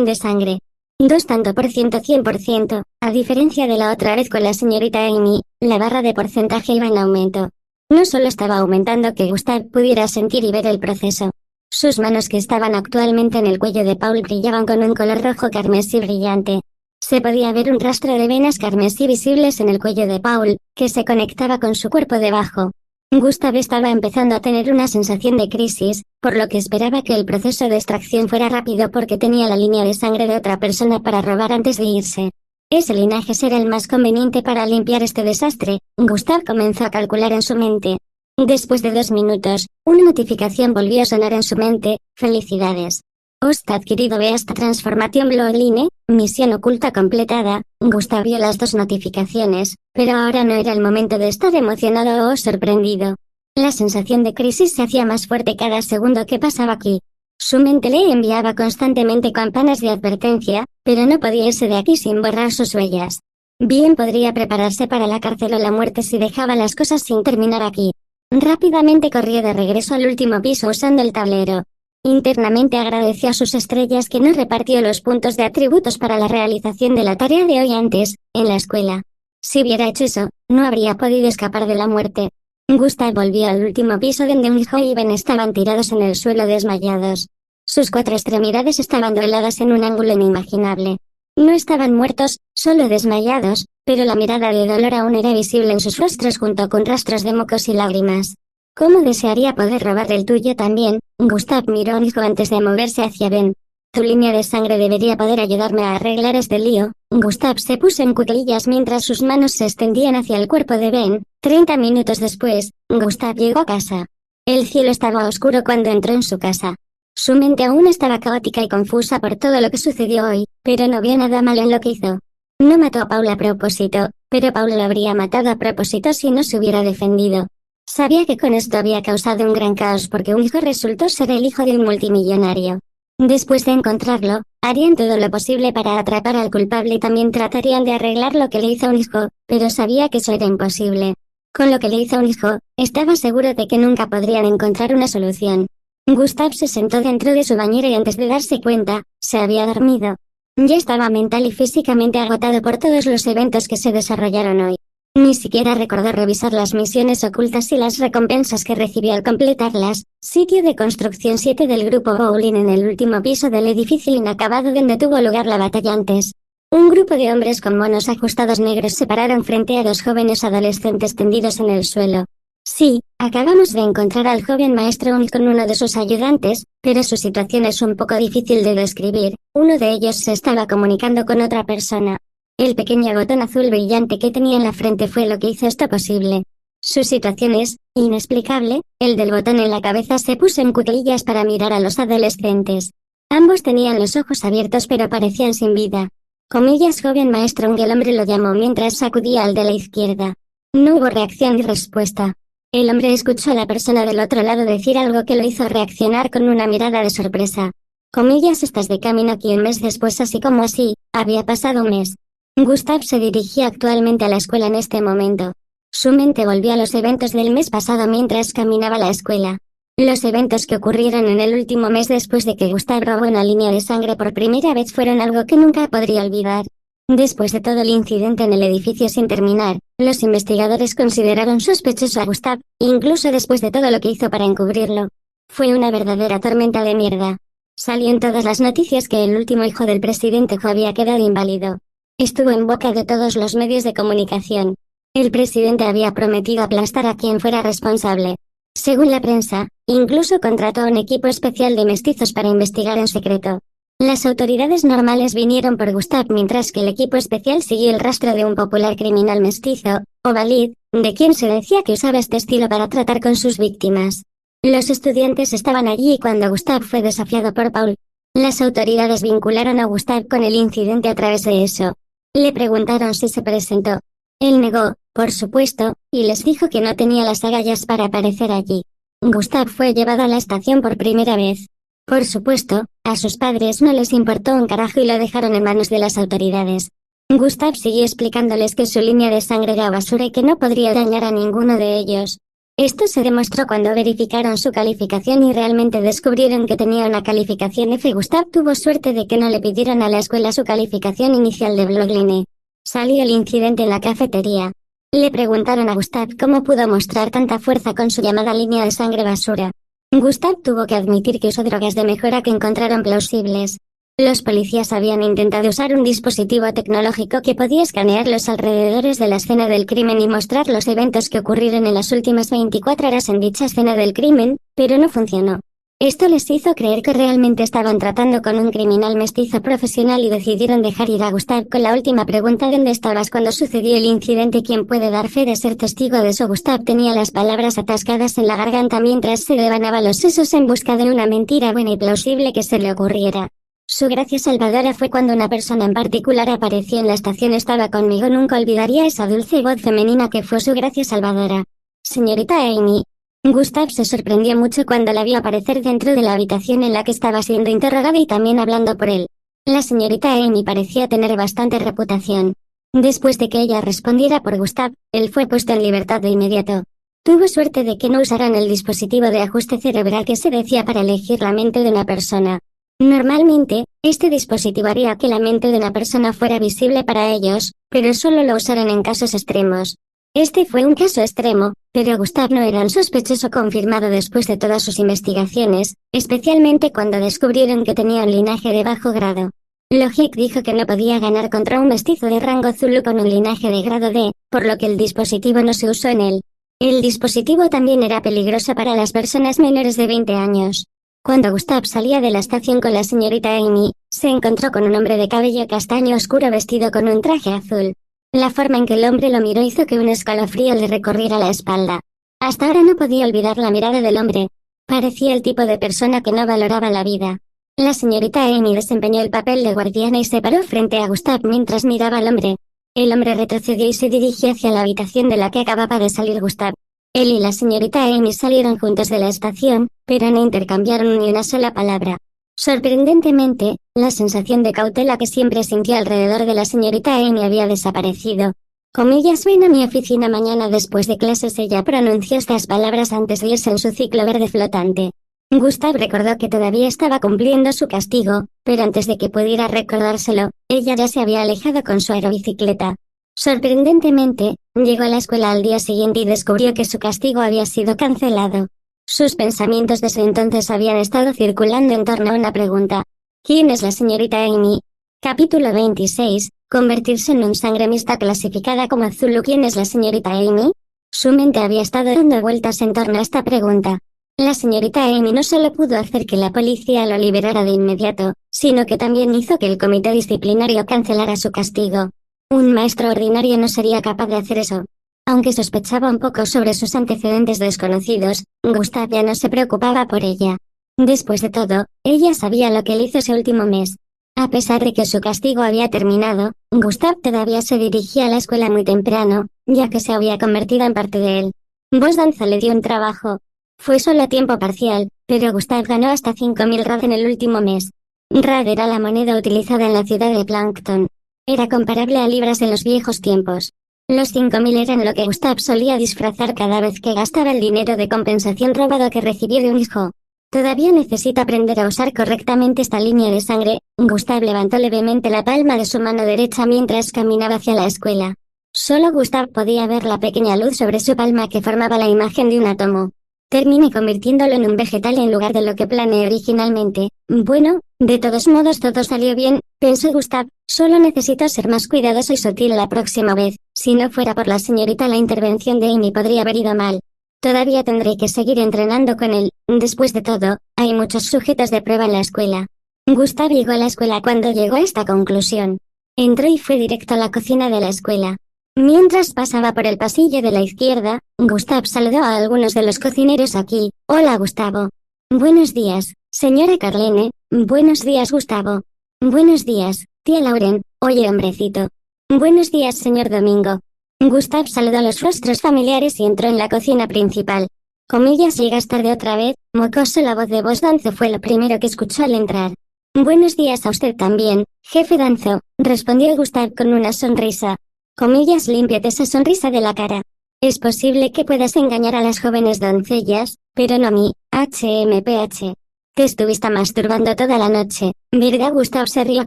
de sangre. 2 tanto por ciento 100%, a diferencia de la otra vez con la señorita Amy, la barra de porcentaje iba en aumento. No solo estaba aumentando que Gustav pudiera sentir y ver el proceso. Sus manos que estaban actualmente en el cuello de Paul brillaban con un color rojo carmesí brillante. Se podía ver un rastro de venas carmesí visibles en el cuello de Paul, que se conectaba con su cuerpo debajo. Gustav estaba empezando a tener una sensación de crisis, por lo que esperaba que el proceso de extracción fuera rápido porque tenía la línea de sangre de otra persona para robar antes de irse. Ese linaje será el más conveniente para limpiar este desastre. Gustav comenzó a calcular en su mente. Después de 2 minutos, una notificación volvió a sonar en su mente. Felicidades. Host adquirido ve esta transformación Blue Line, misión oculta completada. Gustav vio las 2 notificaciones, pero ahora no era el momento de estar emocionado o sorprendido. La sensación de crisis se hacía más fuerte cada segundo que pasaba aquí. Su mente le enviaba constantemente campanas de advertencia, pero no podía irse de aquí sin borrar sus huellas. Bien podría prepararse para la cárcel o la muerte si dejaba las cosas sin terminar aquí. Rápidamente corrió de regreso al último piso usando el tablero. Internamente agradeció a sus estrellas que no repartió los puntos de atributos para la realización de la tarea de hoy antes, en la escuela. Si hubiera hecho eso, no habría podido escapar de la muerte. Gustav volvió al último piso donde Unjo y Ben estaban tirados en el suelo desmayados. Sus 4 extremidades estaban dobladas en un ángulo inimaginable. No estaban muertos, solo desmayados, pero la mirada de dolor aún era visible en sus rostros junto con rastros de mocos y lágrimas. ¿Cómo desearía poder robar el tuyo también? Gustav miró a Unjo antes de moverse hacia Ben. Tu línea de sangre debería poder ayudarme a arreglar este lío. Gustav se puso en cuclillas mientras sus manos se extendían hacia el cuerpo de Ben. 30 minutos después, Gustav llegó a casa. El cielo estaba oscuro cuando entró en su casa. Su mente aún estaba caótica y confusa por todo lo que sucedió hoy, pero no vio nada malo en lo que hizo. No mató a Paul a propósito, pero Paul lo habría matado a propósito si no se hubiera defendido. Sabía que con esto había causado un gran caos porque un hijo resultó ser el hijo de un multimillonario. Después de encontrarlo, harían todo lo posible para atrapar al culpable y también tratarían de arreglar lo que le hizo a un hijo, pero sabía que eso era imposible. Con lo que le hizo a un hijo, estaba seguro de que nunca podrían encontrar una solución. Gustav se sentó dentro de su bañera y antes de darse cuenta, se había dormido. Ya estaba mental y físicamente agotado por todos los eventos que se desarrollaron hoy. Ni siquiera recordó revisar las misiones ocultas y las recompensas que recibió al completarlas. Sitio de construcción 7 del grupo Bowling en el último piso del edificio inacabado donde tuvo lugar la batalla antes. Un grupo de hombres con monos ajustados negros se pararon frente a 2 jóvenes adolescentes tendidos en el suelo. Sí, acabamos de encontrar al joven maestro Ung con uno de sus ayudantes, pero su situación es un poco difícil de describir. Uno de ellos se estaba comunicando con otra persona. El pequeño botón azul brillante que tenía en la frente fue lo que hizo esto posible. Su situación es inexplicable. El del botón en la cabeza se puso en cuclillas para mirar a los adolescentes. Ambos tenían los ojos abiertos pero parecían sin vida. Comillas joven maestro Ung, el hombre lo llamó mientras sacudía al de la izquierda. No hubo reacción ni respuesta. El hombre escuchó a la persona del otro lado decir algo que lo hizo reaccionar con una mirada de sorpresa. Comillas, estás de camino aquí un mes después, así como así, había pasado un mes. Gustav se dirigía actualmente a la escuela en este momento. Su mente volvió a los eventos del mes pasado mientras caminaba a la escuela. Los eventos que ocurrieron en el último mes después de que Gustav robó una línea de sangre por primera vez fueron algo que nunca podría olvidar. Después de todo el incidente en el edificio sin terminar, los investigadores consideraron sospechoso a Gustav, incluso después de todo lo que hizo para encubrirlo. Fue una verdadera tormenta de mierda. Salió en todas las noticias que el último hijo del presidente Jo había quedado inválido. Estuvo en boca de todos los medios de comunicación. El presidente había prometido aplastar a quien fuera responsable. Según la prensa, incluso contrató a un equipo especial de mestizos para investigar en secreto. Las autoridades normales vinieron por Gustav mientras que el equipo especial siguió el rastro de un popular criminal mestizo, Ovalid, de quien se decía que usaba este estilo para tratar con sus víctimas. Los estudiantes estaban allí cuando Gustav fue desafiado por Paul. Las autoridades vincularon a Gustav con el incidente a través de eso. Le preguntaron si se presentó. Él negó, por supuesto, y les dijo que no tenía las agallas para aparecer allí. Gustav fue llevado a la estación por primera vez. Por supuesto, a sus padres no les importó un carajo y lo dejaron en manos de las autoridades. Gustav siguió explicándoles que su línea de sangre era basura y que no podría dañar a ninguno de ellos. Esto se demostró cuando verificaron su calificación y realmente descubrieron que tenía una calificación F. Gustav tuvo suerte de que no le pidieron a la escuela su calificación inicial de Blogline. Salió el incidente en la cafetería. Le preguntaron a Gustav cómo pudo mostrar tanta fuerza con su llamada línea de sangre basura. Gustav tuvo que admitir que usó drogas de mejora que encontraron plausibles. Los policías habían intentado usar un dispositivo tecnológico que podía escanear los alrededores de la escena del crimen y mostrar los eventos que ocurrieron en las últimas 24 horas en dicha escena del crimen, pero no funcionó. Esto les hizo creer que realmente estaban tratando con un criminal mestizo profesional y decidieron dejar ir a Gustav con la última pregunta: ¿dónde estabas cuando sucedió el incidente? ¿Quién puede dar fe de ser testigo de eso? Gustav tenía las palabras atascadas en la garganta mientras se devanaba los sesos en busca de una mentira buena y plausible que se le ocurriera. Su gracia salvadora fue cuando una persona en particular apareció en la estación. Estaba conmigo. Nunca olvidaría esa dulce voz femenina que fue su gracia salvadora. Señorita Amy. Gustav se sorprendió mucho cuando la vio aparecer dentro de la habitación en la que estaba siendo interrogada y también hablando por él. La señorita Amy parecía tener bastante reputación. Después de que ella respondiera por Gustav, él fue puesto en libertad de inmediato. Tuvo suerte de que no usaran el dispositivo de ajuste cerebral que se decía para elegir la mente de una persona. Normalmente, este dispositivo haría que la mente de una persona fuera visible para ellos, pero solo lo usaron en casos extremos. Este fue un caso extremo, pero Gustav no era un sospechoso confirmado después de todas sus investigaciones, especialmente cuando descubrieron que tenía un linaje de bajo grado. Logic dijo que no podía ganar contra un mestizo de rango Zulu con un linaje de grado D, por lo que el dispositivo no se usó en él. El dispositivo también era peligroso para las personas menores de 20 años. Cuando Gustav salía de la estación con la señorita Amy, se encontró con un hombre de cabello castaño oscuro vestido con un traje azul. La forma en que el hombre lo miró hizo que un escalofrío le recorriera la espalda. Hasta ahora no podía olvidar la mirada del hombre. Parecía el tipo de persona que no valoraba la vida. La señorita Amy desempeñó el papel de guardiana y se paró frente a Gustav mientras miraba al hombre. El hombre retrocedió y se dirigió hacia la habitación de la que acababa de salir Gustav. Él y la señorita Amy salieron juntos de la estación, pero no intercambiaron ni una sola palabra. Sorprendentemente, la sensación de cautela que siempre sintió alrededor de la señorita Amy había desaparecido. Comillas: ven a mi oficina mañana después de clases. Ella pronunció estas palabras antes de irse en su ciclo verde flotante. Gustav recordó que todavía estaba cumpliendo su castigo, pero antes de que pudiera recordárselo, ella ya se había alejado con su aerobicicleta. Sorprendentemente, llegó a la escuela al día siguiente y descubrió que su castigo había sido cancelado. Sus pensamientos desde entonces habían estado circulando en torno a una pregunta. ¿Quién es la señorita Amy? Capítulo 26. Convertirse en un sangre mixta clasificada como Zulu. ¿Quién es la señorita Amy? Su mente había estado dando vueltas en torno a esta pregunta. La señorita Amy no solo pudo hacer que la policía lo liberara de inmediato, sino que también hizo que el comité disciplinario cancelara su castigo. Un maestro ordinario no sería capaz de hacer eso. Aunque sospechaba un poco sobre sus antecedentes desconocidos, Gustav ya no se preocupaba por ella. Después de todo, ella sabía lo que él hizo ese último mes. A pesar de que su castigo había terminado, Gustav todavía se dirigía a la escuela muy temprano, ya que se había convertido en parte de él. Voz Danza le dio un trabajo. Fue solo a tiempo parcial, pero Gustav ganó hasta 5.000 rad en el último mes. Rad era la moneda utilizada en la ciudad de Plankton. Era comparable a libras en los viejos tiempos. Los 5.000 eran lo que Gustav solía disfrazar cada vez que gastaba el dinero de compensación robado que recibió de un hijo. Todavía necesita aprender a usar correctamente esta línea de sangre. Gustav levantó levemente la palma de su mano derecha mientras caminaba hacia la escuela. Solo Gustav podía ver la pequeña luz sobre su palma que formaba la imagen de un átomo. Terminé convirtiéndolo en un vegetal en lugar de lo que planeé originalmente. Bueno, de todos modos todo salió bien, Pensó Gustav, solo necesito ser más cuidadoso y sutil la próxima vez. Si no fuera por la señorita, la intervención de Amy podría haber ido mal. Todavía tendré que seguir entrenando con él. Después de todo, hay muchos sujetos de prueba en la escuela. Gustav llegó a la escuela cuando llegó a esta conclusión. Entró y fue directo a la cocina de la escuela. Mientras pasaba por el pasillo de la izquierda, Gustav saludó a algunos de los cocineros aquí. Hola, Gustavo. Buenos días, señora Carlene. Buenos días, Gustavo. Buenos días, tía Lauren. Oye, hombrecito. Buenos días, señor Domingo. Gustav saludó a los rostros familiares y entró en la cocina principal. Comillas, llegas tarde otra vez. Mocoso, la voz de Boss Danzo fue lo primero que escuchó al entrar. Buenos días a usted también, jefe Danzo, respondió Gustav con una sonrisa. Comillas, límpiate esa sonrisa de la cara. Es posible que puedas engañar a las jóvenes doncellas, pero no a mí, HMPH. Te estuviste masturbando toda la noche, ¿verdad? Gustav se rió a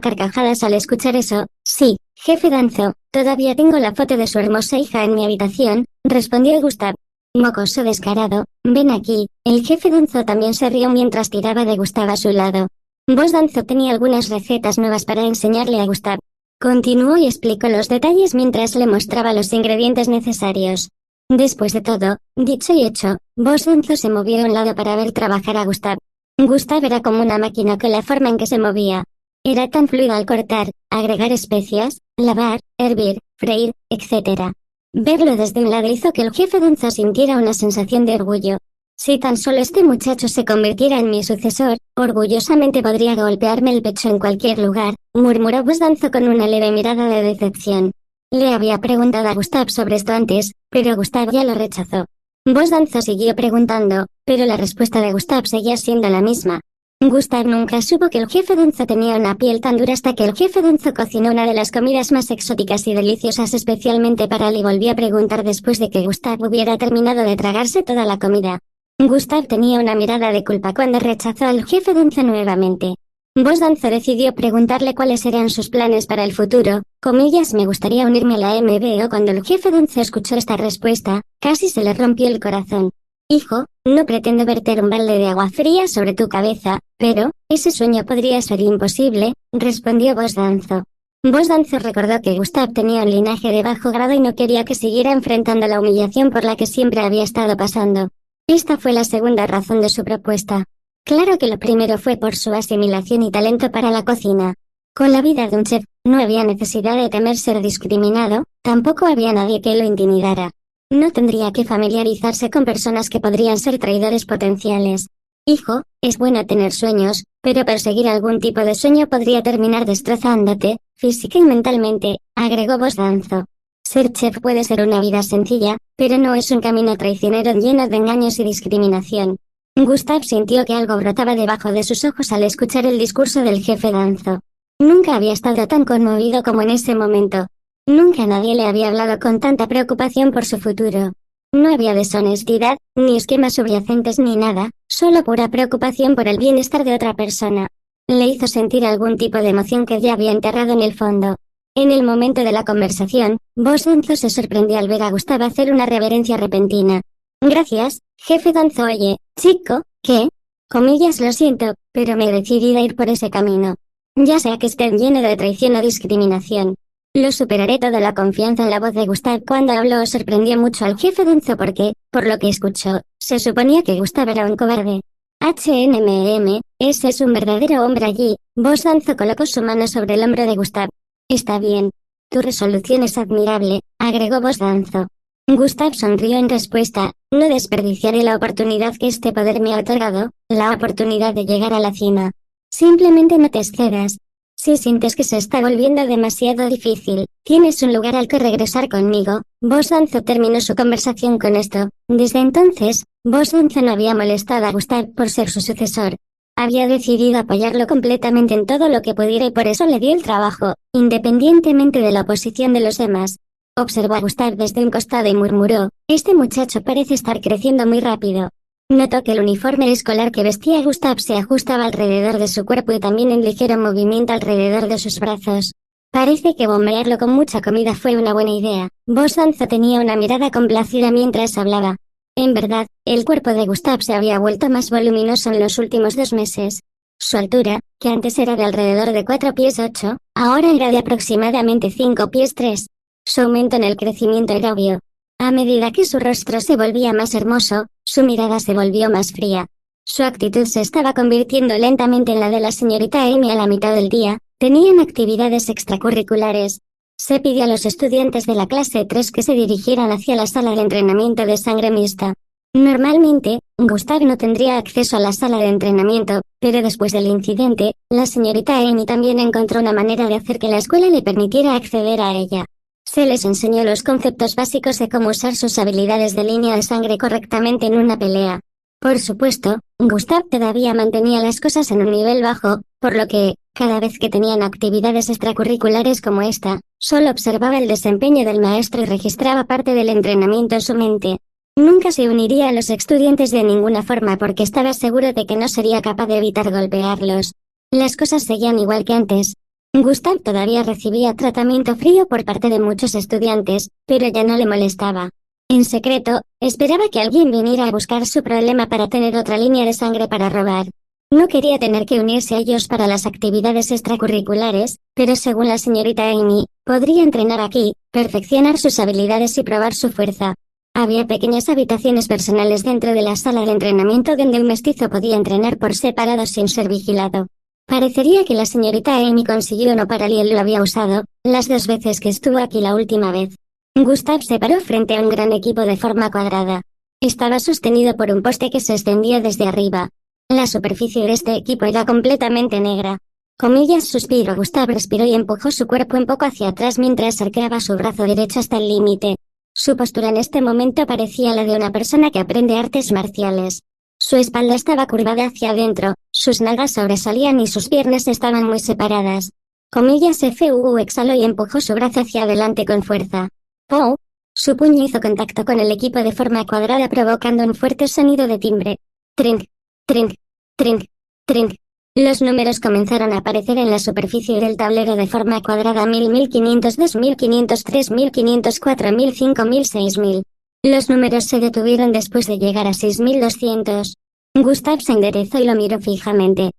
carcajadas al escuchar eso. Sí, jefe Danzo, todavía tengo la foto de su hermosa hija en mi habitación, respondió Gustav. Mocoso descarado, ven aquí. El jefe Danzo también se rió mientras tiraba de Gustav a su lado. Boss Danzo tenía algunas recetas nuevas para enseñarle a Gustav. Continuó y explicó los detalles mientras le mostraba los ingredientes necesarios. Después de todo, dicho y hecho, Boss Danzo se movió a un lado para ver trabajar a Gustav. Gustav era como una máquina con la forma en que se movía. Era tan fluido al cortar, agregar especias, lavar, hervir, freír, etc. Verlo desde un lado hizo que el jefe Danzo sintiera una sensación de orgullo. Si tan solo este muchacho se convirtiera en mi sucesor, orgullosamente podría golpearme el pecho en cualquier lugar, murmuró Boss Danzo con una leve mirada de decepción. Le había preguntado a Gustav sobre esto antes, pero Gustav ya lo rechazó. Boss Danzo siguió preguntando, pero la respuesta de Gustav seguía siendo la misma. Gustav nunca supo que el jefe Danzo tenía una piel tan dura hasta que el jefe Danzo cocinó una de las comidas más exóticas y deliciosas especialmente para él y volvió a preguntar después de que Gustav hubiera terminado de tragarse toda la comida. Gustav tenía una mirada de culpa cuando rechazó al jefe Danzo nuevamente. Boss Danzo decidió preguntarle cuáles eran sus planes para el futuro. Comillas, me gustaría unirme a la MBO. Cuando el jefe Danzo escuchó esta respuesta, casi se le rompió el corazón. Hijo, no pretendo verter un balde de agua fría sobre tu cabeza, pero, ese sueño podría ser imposible, respondió Boss Danzo. Boss Danzo recordó que Gustav tenía un linaje de bajo grado y no quería que siguiera enfrentando la humillación por la que siempre había estado pasando. Esta fue la segunda razón de su propuesta. Claro que lo primero fue por su asimilación y talento para la cocina. Con la vida de un chef, no había necesidad de temer ser discriminado, tampoco había nadie que lo intimidara. No tendría que familiarizarse con personas que podrían ser traidores potenciales. Hijo, es bueno tener sueños, pero perseguir algún tipo de sueño podría terminar destrozándote, física y mentalmente, agregó Boss Danzo. Ser chef puede ser una vida sencilla, pero no es un camino traicionero lleno de engaños y discriminación. Gustav sintió que algo brotaba debajo de sus ojos al escuchar el discurso del jefe Danzo. Nunca había estado tan conmovido como en ese momento. Nunca nadie le había hablado con tanta preocupación por su futuro. No había deshonestidad, ni esquemas subyacentes ni nada, solo pura preocupación por el bienestar de otra persona. Le hizo sentir algún tipo de emoción que ya había enterrado en el fondo. En el momento de la conversación, Boss Danzo se sorprendió al ver a Gustav hacer una reverencia repentina. Gracias, jefe Danzo. Oye, chico, ¿qué? Comillas, lo siento, pero me he decidido a ir por ese camino. Ya sea que esté lleno de traición o discriminación. Lo superaré todo. La confianza en la voz de Gustav cuando habló sorprendió mucho al jefe Danzo porque, por lo que escuchó, se suponía que Gustav era un cobarde. Ese es un verdadero hombre allí. Boss Danzo colocó su mano sobre el hombro de Gustav. Está bien. Tu resolución es admirable, agregó Boss Danzo. Gustav sonrió en respuesta. No desperdiciaré la oportunidad que este poder me ha otorgado, la oportunidad de llegar a la cima. Simplemente no te excedas. Si sientes que se está volviendo demasiado difícil, tienes un lugar al que regresar conmigo. Boss Danzo terminó su conversación con esto. Desde entonces, Boss Danzo no había molestado a Gustav por ser su sucesor. Había decidido apoyarlo completamente en todo lo que pudiera y por eso le dio el trabajo, independientemente de la oposición de los demás. Observó a Gustav desde un costado y murmuró, este muchacho parece estar creciendo muy rápido. Notó que el uniforme escolar que vestía Gustav se ajustaba alrededor de su cuerpo y también en ligero movimiento alrededor de sus brazos. Parece que bombearlo con mucha comida fue una buena idea. Boss Danzo tenía una mirada complacida mientras hablaba. En verdad, el cuerpo de Gustav se había vuelto más voluminoso en los últimos 2 meses. Su altura, que antes era de alrededor de 4 pies 8, ahora era de aproximadamente 5 pies 3. Su aumento en el crecimiento era obvio. A medida que su rostro se volvía más hermoso, su mirada se volvió más fría. Su actitud se estaba convirtiendo lentamente en la de la señorita Amy a la mitad del día. Tenían actividades extracurriculares. Se pidió a los estudiantes de la clase 3 que se dirigieran hacia la sala de entrenamiento de sangre mixta. Normalmente, Gustav no tendría acceso a la sala de entrenamiento, pero después del incidente, la señorita Amy también encontró una manera de hacer que la escuela le permitiera acceder a ella. Se les enseñó los conceptos básicos de cómo usar sus habilidades de línea de sangre correctamente en una pelea. Por supuesto, Gustav todavía mantenía las cosas en un nivel bajo, por lo que, cada vez que tenían actividades extracurriculares como esta, solo observaba el desempeño del maestro y registraba parte del entrenamiento en su mente. Nunca se uniría a los estudiantes de ninguna forma porque estaba seguro de que no sería capaz de evitar golpearlos. Las cosas seguían igual que antes. Gustav todavía recibía tratamiento frío por parte de muchos estudiantes, pero ya no le molestaba. En secreto, esperaba que alguien viniera a buscar su problema para tener otra línea de sangre para robar. No quería tener que unirse a ellos para las actividades extracurriculares, pero según la señorita Amy, podría entrenar aquí, perfeccionar sus habilidades y probar su fuerza. Había pequeñas habitaciones personales dentro de la sala de entrenamiento donde un mestizo podía entrenar por separado sin ser vigilado. Parecería que la señorita Amy consiguió no parar y él lo había usado, las 2 veces que estuvo aquí la última vez. Gustav se paró frente a un gran equipo de forma cuadrada. Estaba sostenido por un poste que se extendía desde arriba. La superficie de este equipo era completamente negra. Comillas suspiró. Gustav respiró y empujó su cuerpo un poco hacia atrás mientras arqueaba su brazo derecho hasta el límite. Su postura en este momento parecía la de una persona que aprende artes marciales. Su espalda estaba curvada hacia adentro, sus nalgas sobresalían y sus piernas estaban muy separadas. Comillas FUU exhaló y empujó su brazo hacia adelante con fuerza. ¡Oh! Su puño hizo contacto con el equipo de forma cuadrada provocando un fuerte sonido de timbre. Trink, trink, trink, trink. Los números comenzaron a aparecer en la superficie del tablero de forma cuadrada: 1000, 1500, 2500, 3500, 4000, 5000, 6000. Los números se detuvieron después de llegar a 6200. Gustav se enderezó y lo miró fijamente.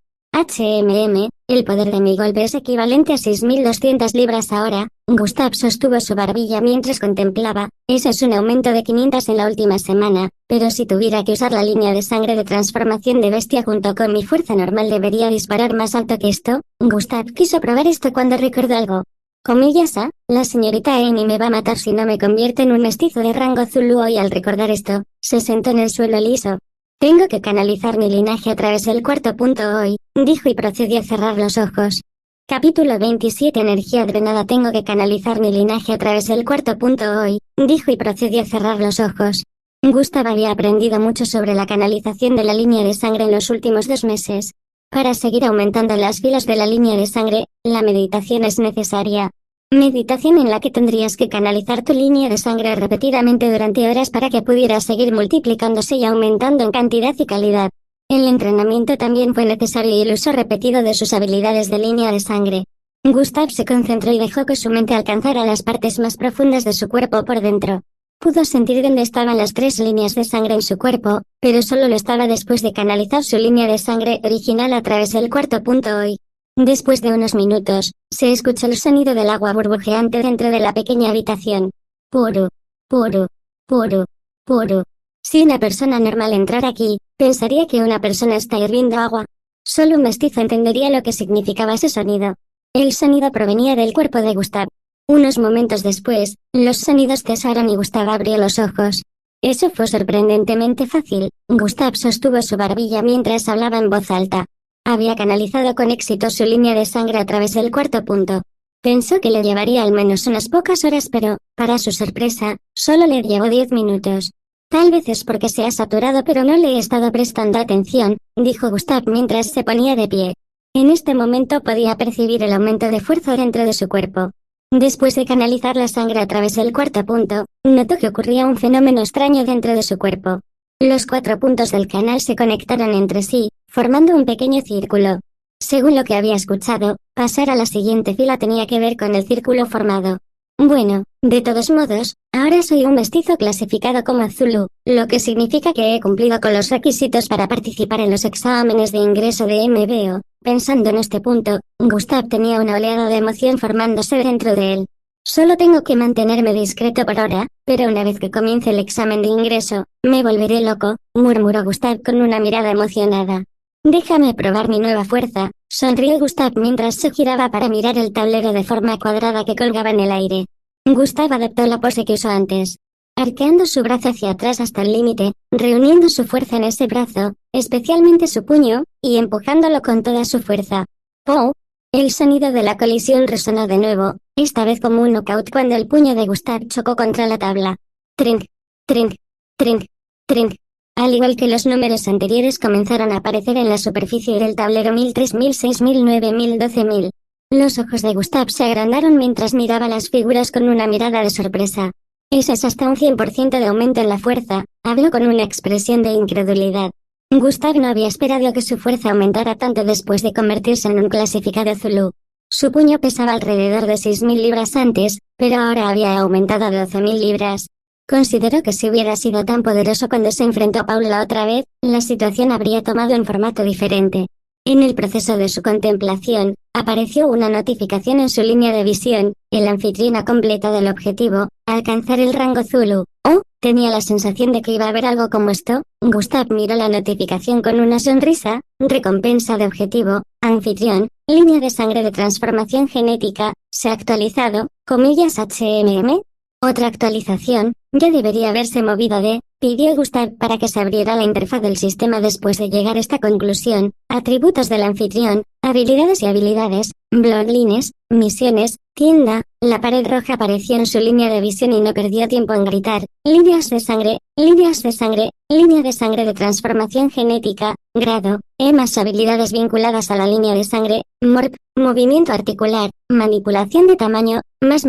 El poder de mi golpe es equivalente a 6200 libras ahora. Gustav sostuvo su barbilla mientras contemplaba. Eso es un aumento de 500 en la última semana, pero si tuviera que usar la línea de sangre de transformación de bestia junto con mi fuerza normal debería disparar más alto que esto. Gustav quiso probar esto cuando recordó algo. Comillas a, la señorita Amy me va a matar si no me convierte en un mestizo de rango Zulu, y al recordar esto, se sentó en el suelo liso. Tengo que canalizar mi linaje a través del cuarto punto hoy, dijo y procedió a cerrar los ojos. Capítulo 27. Energía drenada. Tengo que canalizar mi linaje a través del cuarto punto hoy, dijo y procedió a cerrar los ojos. Gustav había aprendido mucho sobre la canalización de la línea de sangre en los últimos 2 meses. Para seguir aumentando las filas de la línea de sangre, la meditación es necesaria. Meditación en la que tendrías que canalizar tu línea de sangre repetidamente durante horas para que pudieras seguir multiplicándose y aumentando en cantidad y calidad. El entrenamiento también fue necesario y el uso repetido de sus habilidades de línea de sangre. Gustav se concentró y dejó que su mente alcanzara las partes más profundas de su cuerpo por dentro. Pudo sentir dónde estaban las 3 líneas de sangre en su cuerpo, pero solo lo estaba después de canalizar su línea de sangre original a través del cuarto punto hoy. Después de unos minutos, se escuchó el sonido del agua burbujeante dentro de la pequeña habitación. Puro, puro, puro, puro. Si una persona normal entrara aquí, pensaría que una persona está hirviendo agua. Solo un mestizo entendería lo que significaba ese sonido. El sonido provenía del cuerpo de Gustav. Unos momentos después, los sonidos cesaron y Gustav abrió los ojos. Eso fue sorprendentemente fácil. Gustav sostuvo su barbilla mientras hablaba en voz alta. Había canalizado con éxito su línea de sangre a través del cuarto punto. Pensó que le llevaría al menos unas pocas horas, pero, para su sorpresa, solo le llevó 10 minutos. Tal vez es porque se ha saturado, pero no le he estado prestando atención, dijo Gustav mientras se ponía de pie. En este momento podía percibir el aumento de fuerza dentro de su cuerpo. Después de canalizar la sangre a través del cuarto punto, notó que ocurría un fenómeno extraño dentro de su cuerpo. Los 4 puntos del canal se conectaron entre sí, formando un pequeño círculo. Según lo que había escuchado, pasar a la siguiente fila tenía que ver con el círculo formado. Bueno, de todos modos, ahora soy un mestizo clasificado como Zulu, lo que significa que he cumplido con los requisitos para participar en los exámenes de ingreso de MBO. Pensando en este punto, Gustav tenía una oleada de emoción formándose dentro de él. Solo tengo que mantenerme discreto por ahora, pero una vez que comience el examen de ingreso, me volveré loco, murmuró Gustav con una mirada emocionada. Déjame probar mi nueva fuerza, sonrió Gustav mientras se giraba para mirar el tablero de forma cuadrada que colgaba en el aire. Gustav adoptó la pose que usó antes. Arqueando su brazo hacia atrás hasta el límite, reuniendo su fuerza en ese brazo, especialmente su puño, y empujándolo con toda su fuerza. ¡Oh! El sonido de la colisión resonó de nuevo, esta vez como un knockout cuando el puño de Gustav chocó contra la tabla. Trink, trink, trink, trink. Al igual que los números anteriores comenzaron a aparecer en la superficie del tablero 1000, 3000, 6000, 9000, 12000. Los ojos de Gustav se agrandaron mientras miraba las figuras con una mirada de sorpresa. Eso es hasta un 100% de aumento en la fuerza, habló con una expresión de incredulidad. Gustav no había esperado que su fuerza aumentara tanto después de convertirse en un clasificado Zulu. Su puño pesaba alrededor de 6000 libras antes, pero ahora había aumentado a 12000 libras. Consideró que si hubiera sido tan poderoso cuando se enfrentó a Paul la otra vez, la situación habría tomado un formato diferente. En el proceso de su contemplación, apareció una notificación en su línea de visión, el anfitrión ha completado el objetivo, alcanzar el rango Zulu. Oh, tenía la sensación de que iba a haber algo como esto. Gustav miró la notificación con una sonrisa, recompensa de objetivo, anfitrión, línea de sangre de transformación genética, se ha actualizado, comillas HMM. Otra actualización, ya debería haberse movido pidió Gustav para que se abriera la interfaz del sistema después de llegar a esta conclusión. Atributos del anfitrión, habilidades y habilidades, bloodlines, misiones, tienda. La pared roja apareció en su línea de visión y no perdió tiempo en gritar. Líneas de sangre, líneas de sangre, línea de sangre de transformación genética, grado, más habilidades vinculadas a la línea de sangre, morp, movimiento articular, manipulación de tamaño, más,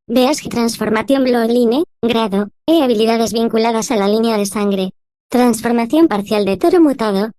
veas que transformación bloodline, grado, habilidades vinculadas a la línea de sangre. Transformación parcial de toro mutado,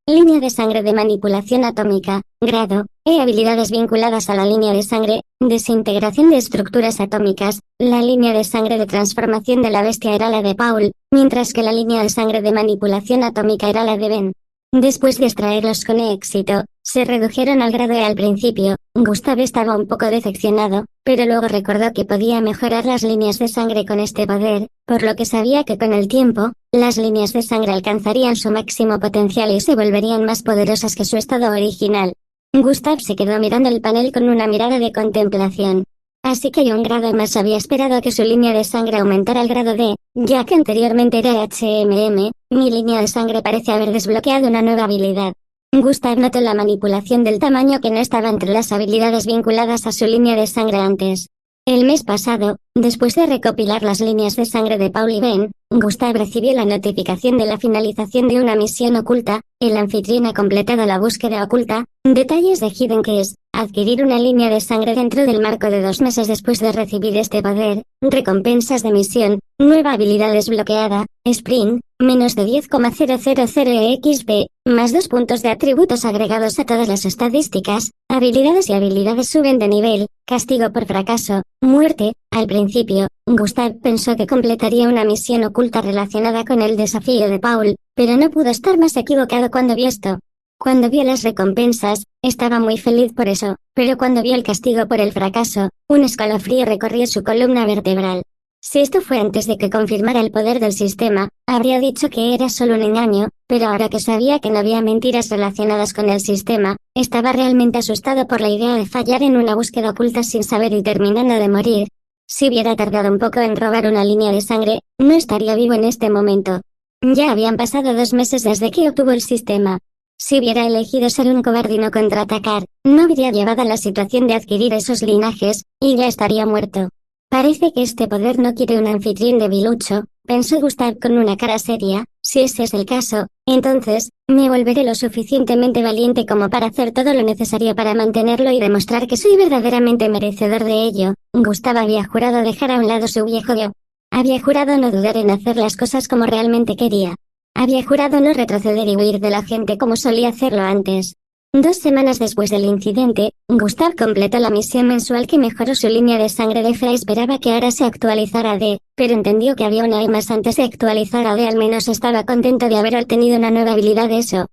línea de sangre de manipulación atómica, grado, habilidades vinculadas a la línea de sangre, desintegración de estructuras atómicas, la línea de sangre de transformación de la bestia era la de Paul, mientras que la línea de sangre de manipulación atómica era la de Ben. Después de extraerlos con éxito, se redujeron al grado E al principio. Gustav estaba un poco decepcionado, pero luego recordó que podía mejorar las líneas de sangre con este poder, por lo que sabía que con el tiempo, las líneas de sangre alcanzarían su máximo potencial y se volverían más poderosas que su estado original. Gustav se quedó mirando el panel con una mirada de contemplación. Así que un grado más había esperado que su línea de sangre aumentara al grado D, ya que anteriormente era HMM, mi línea de sangre parece haber desbloqueado una nueva habilidad. Gustav notó la manipulación del tamaño que no estaba entre las habilidades vinculadas a su línea de sangre antes. El mes pasado, después de recopilar las líneas de sangre de Paul y Ben, Gustav recibió la notificación de la finalización de una misión oculta. El anfitrión ha completado la búsqueda oculta. Detalles de Hidden Keys. Adquirir una línea de sangre dentro del marco de 2 meses después de recibir este poder. Recompensas de misión. Nueva habilidad desbloqueada. Sprint. Menos de 10,000 EXP. Más 2 puntos de atributos agregados a todas las estadísticas. Habilidades y habilidades suben de nivel. Castigo por fracaso. Muerte. Al principio, Gustav pensó que completaría una misión oculta relacionada con el desafío de Paul, pero no pudo estar más equivocado cuando vio esto. Cuando vio las recompensas, estaba muy feliz por eso, pero cuando vio el castigo por el fracaso, un escalofrío recorrió su columna vertebral. Si esto fue antes de que confirmara el poder del sistema, habría dicho que era solo un engaño, pero ahora que sabía que no había mentiras relacionadas con el sistema, estaba realmente asustado por la idea de fallar en una búsqueda oculta sin saber y terminando de morir. Si hubiera tardado un poco en robar una línea de sangre, no estaría vivo en este momento. Ya habían pasado 2 meses desde que obtuvo el sistema. Si hubiera elegido ser un cobarde y no contraatacar, no habría llevado a la situación de adquirir esos linajes, y ya estaría muerto. Parece que este poder no quiere un anfitrión debilucho, pensó Gustav con una cara seria. Si ese es el caso, entonces, me volveré lo suficientemente valiente como para hacer todo lo necesario para mantenerlo y demostrar que soy verdaderamente merecedor de ello. Gustav había jurado dejar a un lado su viejo yo. Había jurado no dudar en hacer las cosas como realmente quería. Había jurado no retroceder y huir de la gente como solía hacerlo antes. 2 semanas después del incidente, Gustav completó la misión mensual que mejoró su línea de sangre de Fra. Esperaba que ahora se actualizara pero entendió que había una I más antes de actualizar a D. Al menos estaba contento de haber obtenido una nueva habilidad. Eso.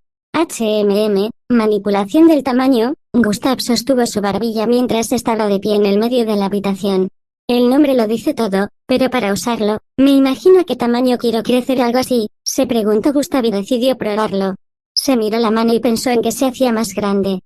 Manipulación del tamaño. Gustav sostuvo su barbilla mientras estaba de pie en el medio de la habitación. El nombre lo dice todo, pero para usarlo, me imagino a qué tamaño quiero crecer, algo así, se preguntó Gustav y decidió probarlo. Se miró la mano y pensó en que se hacía más grande.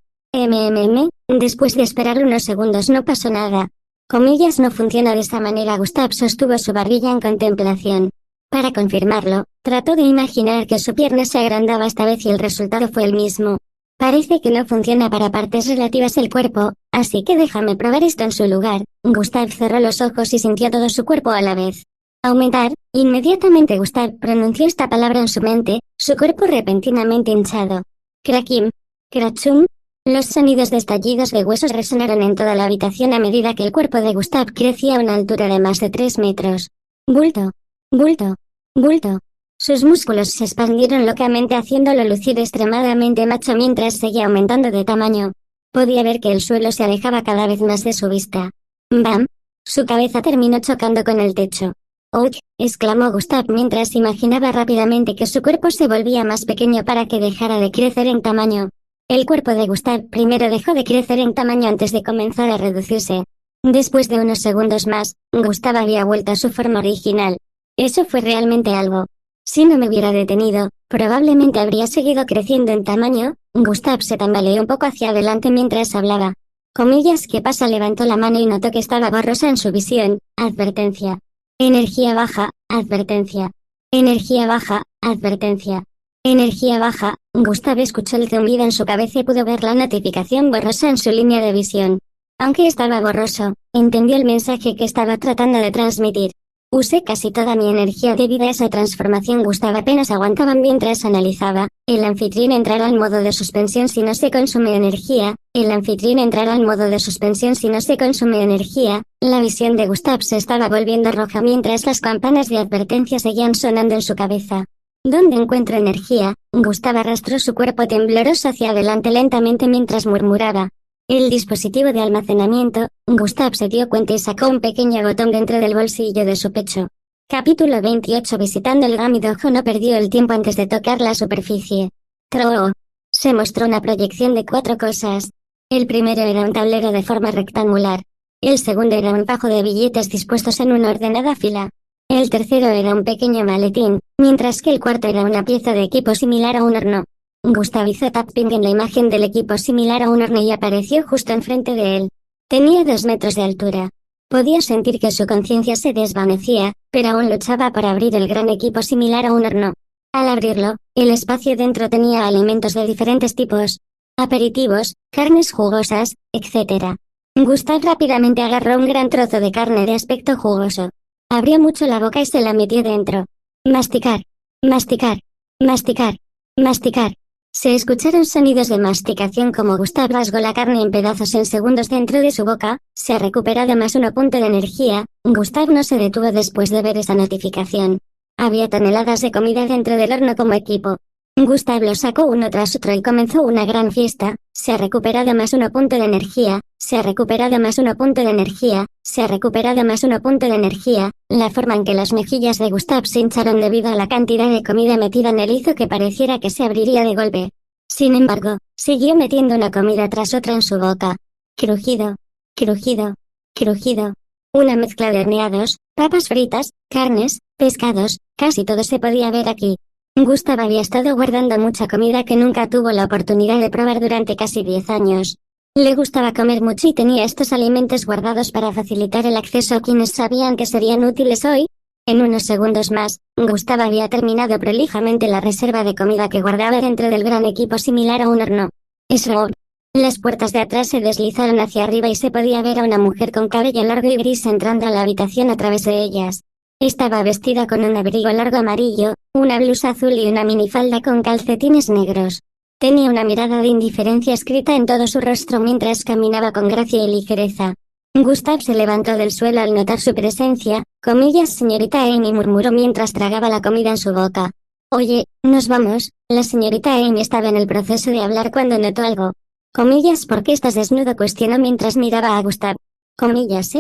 Después de esperar unos segundos no pasó nada. Comillas, no funciona de esa manera. Gustav sostuvo su barbilla en contemplación. Para confirmarlo, trató de imaginar que su pierna se agrandaba esta vez y el resultado fue el mismo. Parece que no funciona para partes relativas del cuerpo, así que déjame probar esto en su lugar. Gustav cerró los ojos y sintió todo su cuerpo a la vez. Aumentar. Inmediatamente Gustav pronunció esta palabra en su mente, su cuerpo repentinamente hinchado. Krakim. Krachum. Los sonidos de estallidos de huesos resonaron en toda la habitación a medida que el cuerpo de Gustav crecía a una altura de más de 3 metros. Bulto. Bulto. Bulto. Sus músculos se expandieron locamente haciéndolo lucir extremadamente macho mientras seguía aumentando de tamaño. Podía ver que el suelo se alejaba cada vez más de su vista. ¡Bam! Su cabeza terminó chocando con el techo. ¡Ouch!, exclamó Gustav mientras imaginaba rápidamente que su cuerpo se volvía más pequeño para que dejara de crecer en tamaño. El cuerpo de Gustav primero dejó de crecer en tamaño antes de comenzar a reducirse. Después de unos segundos más, Gustav había vuelto a su forma original. Eso fue realmente algo. Si no me hubiera detenido, probablemente habría seguido creciendo en tamaño. Gustav se tambaleó un poco hacia adelante mientras hablaba. Comillas, ¿qué pasa? Levantó la mano y notó que estaba borrosa en su visión. Advertencia. Energía baja, advertencia. Energía baja, advertencia. Energía baja. Gustav escuchó el zumbido en su cabeza y pudo ver la notificación borrosa en su línea de visión. Aunque estaba borroso, entendió el mensaje que estaba tratando de transmitir. Usé casi toda mi energía debido a esa transformación. Gustav apenas aguantaba mientras analizaba. El anfitrión entrará en modo de suspensión si no se consume energía. El anfitrión entrará en modo de suspensión si no se consume energía. La visión de Gustav se estaba volviendo roja mientras las campanas de advertencia seguían sonando en su cabeza. ¿Dónde encuentro energía? Gustav arrastró su cuerpo tembloroso hacia adelante lentamente mientras murmuraba. El dispositivo de almacenamiento. Gustav se dio cuenta y sacó un pequeño botón dentro del bolsillo de su pecho. Capítulo 28. Visitando el Gamidojo. No perdió el tiempo antes de tocar la superficie. Troo. Se mostró una proyección de 4 cosas. El primero era un tablero de forma rectangular. El segundo era un fajo de billetes dispuestos en una ordenada fila. El tercero era un pequeño maletín, mientras que el cuarto era una pieza de equipo similar a un horno. Gustav hizo tapping en la imagen del equipo similar a un horno y apareció justo enfrente de él. Tenía 2 metros de altura. Podía sentir que su conciencia se desvanecía, pero aún luchaba para abrir el gran equipo similar a un horno. Al abrirlo, el espacio dentro tenía alimentos de diferentes tipos. Aperitivos, carnes jugosas, etc. Gustav rápidamente agarró un gran trozo de carne de aspecto jugoso. Abrió mucho la boca y se la metió dentro. Masticar. Masticar. Masticar. Masticar. Se escucharon sonidos de masticación como Gustav rasgó la carne en pedazos en segundos dentro de su boca. Se ha recuperado más 1 punto de energía. Gustav no se detuvo después de ver esa notificación. Había toneladas de comida dentro del horno como equipo. Gustav lo sacó uno tras otro y comenzó una gran fiesta. Se ha recuperado más 1 punto de energía. Se ha recuperado más 1 punto de energía. Se ha recuperado más 1 punto de energía. La forma en que las mejillas de Gustav se hincharon debido a la cantidad de comida metida en él hizo que pareciera que se abriría de golpe. Sin embargo, siguió metiendo una comida tras otra en su boca. Crujido. Crujido. Crujido. Una mezcla de horneados, papas fritas, carnes, pescados, casi todo se podía ver aquí. Gustav había estado guardando mucha comida que nunca tuvo la oportunidad de probar durante casi 10 años. Le gustaba comer mucho y tenía estos alimentos guardados para facilitar el acceso a quienes sabían que serían útiles hoy. En unos segundos más, Gustav había terminado prolijamente la reserva de comida que guardaba dentro del gran equipo similar a un horno. Eso. Las puertas de atrás se deslizaron hacia arriba y se podía ver a una mujer con cabello largo y gris entrando a la habitación a través de ellas. Estaba vestida con un abrigo largo amarillo, una blusa azul y una minifalda con calcetines negros. Tenía una mirada de indiferencia escrita en todo su rostro mientras caminaba con gracia y ligereza. Gustav se levantó del suelo al notar su presencia. Comillas, señorita Amy, murmuró mientras tragaba la comida en su boca. Oye, nos vamos. La señorita Amy estaba en el proceso de hablar cuando notó algo. Comillas, ¿por qué estás desnudo?, cuestionó mientras miraba a Gustav. Comillas,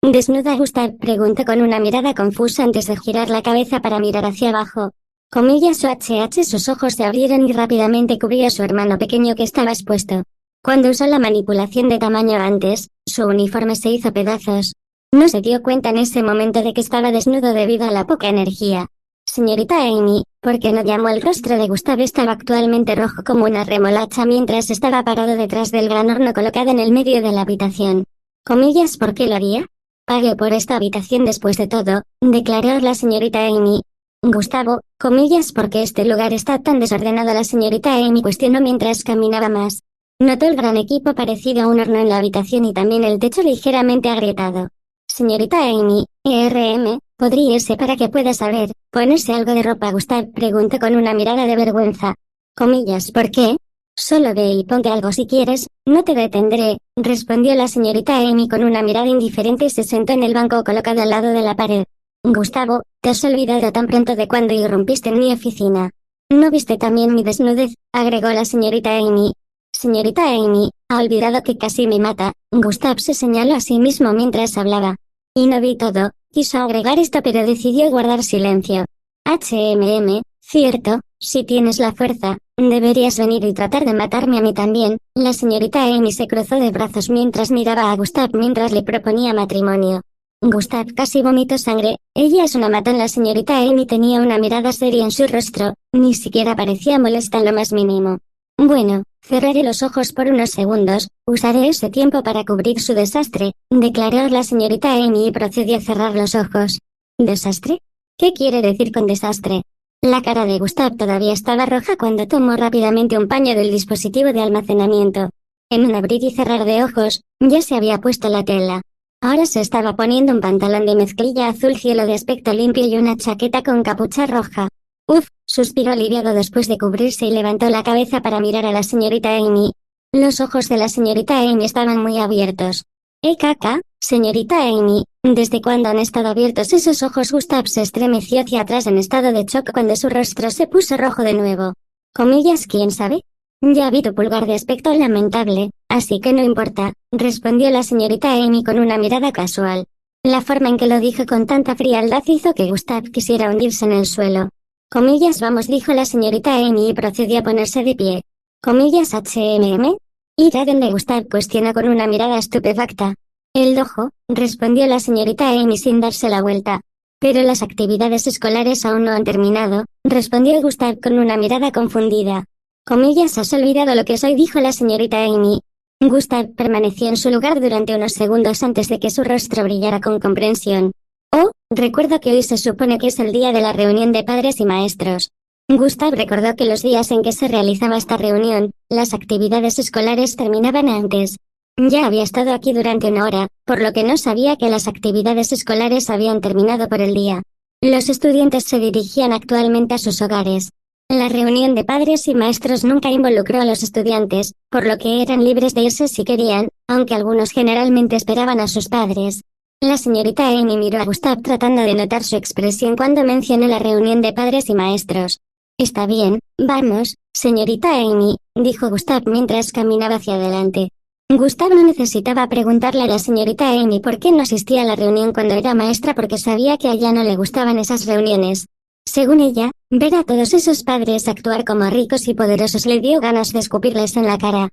¿Desnuda Gustav?, preguntó con una mirada confusa antes de girar la cabeza para mirar hacia abajo. Comillas o sus ojos se abrieron y rápidamente cubrió a su hermano pequeño que estaba expuesto. Cuando usó la manipulación de tamaño antes, su uniforme se hizo pedazos. No se dio cuenta en ese momento de que estaba desnudo debido a la poca energía. Señorita Amy, ¿por qué no llamó? El rostro de Gustav estaba actualmente rojo como una remolacha mientras estaba parado detrás del gran horno colocado en el medio de la habitación. Comillas, ¿por qué lo haría? Pagué por esta habitación después de todo, declaró la señorita Amy. Gustavo, comillas, porque este lugar está tan desordenado. La señorita Amy cuestionó mientras caminaba más. Notó el gran equipo parecido a un horno en la habitación y también el techo ligeramente agrietado. Señorita Amy, ¿podría irse para que pueda saber, ponerse algo de ropa? Gustav preguntó con una mirada de vergüenza. Comillas, ¿por qué? Solo ve y ponte algo si quieres, no te detendré, respondió la señorita Amy con una mirada indiferente y se sentó en el banco colocado al lado de la pared. Gustavo, te has olvidado tan pronto de cuando irrumpiste en mi oficina. ¿No viste también mi desnudez?, agregó la señorita Amy. Señorita Amy, ha olvidado que casi me mata. Gustav se señaló a sí mismo mientras hablaba. Y no vi todo, quiso agregar esto pero decidió guardar silencio. Cierto, si tienes la fuerza, deberías venir y tratar de matarme a mí también. La señorita Amy se cruzó de brazos mientras miraba a Gustav mientras le proponía matrimonio. Gustav casi vomitó sangre. Ella es una matón. La señorita Amy tenía una mirada seria en su rostro, ni siquiera parecía molesta en lo más mínimo. Bueno, cerraré los ojos por unos segundos, usaré ese tiempo para cubrir su desastre, declaró la señorita Amy y procedió a cerrar los ojos. ¿Desastre? ¿Qué quiere decir con desastre? La cara de Gustav todavía estaba roja cuando tomó rápidamente un paño del dispositivo de almacenamiento. En un abrir y cerrar de ojos, ya se había puesto la tela. Ahora se estaba poniendo un pantalón de mezclilla azul cielo de aspecto limpio y una chaqueta con capucha roja. Uf, suspiró aliviado después de cubrirse y levantó la cabeza para mirar a la señorita Amy. Los ojos de la señorita Amy estaban muy abiertos. Señorita Amy, ¿desde cuándo han estado abiertos esos ojos? Gustav se estremeció hacia atrás en estado de shock cuando su rostro se puso rojo de nuevo. Comillas, ¿quién sabe? Ya vi tu pulgar de aspecto lamentable, así que no importa, respondió la señorita Amy con una mirada casual. La forma en que lo dijo con tanta frialdad hizo que Gustav quisiera hundirse en el suelo. Comillas, vamos, dijo la señorita Amy y procedió a ponerse de pie. Comillas, Ir a donde Gustav cuestionó con una mirada estupefacta. El dojo, respondió la señorita Amy sin darse la vuelta. Pero las actividades escolares aún no han terminado, respondió Gustav con una mirada confundida. Comillas, has olvidado lo que soy, dijo la señorita Amy. Gustav permaneció en su lugar durante unos segundos antes de que su rostro brillara con comprensión. Oh, recuerdo que hoy se supone que es el día de la reunión de padres y maestros. Gustav recordó que los días en que se realizaba esta reunión, las actividades escolares terminaban antes. Ya había estado aquí durante una hora, por lo que no sabía que las actividades escolares habían terminado por el día. Los estudiantes se dirigían actualmente a sus hogares. La reunión de padres y maestros nunca involucró a los estudiantes, por lo que eran libres de irse si querían, aunque algunos generalmente esperaban a sus padres. La señorita Amy miró a Gustav tratando de notar su expresión cuando mencionó la reunión de padres y maestros. Está bien, vamos, señorita Amy, dijo Gustav mientras caminaba hacia adelante. Gustav no necesitaba preguntarle a la señorita Amy por qué no asistía a la reunión cuando era maestra porque sabía que a ella no le gustaban esas reuniones. Según ella, ver a todos esos padres actuar como ricos y poderosos le dio ganas de escupirles en la cara.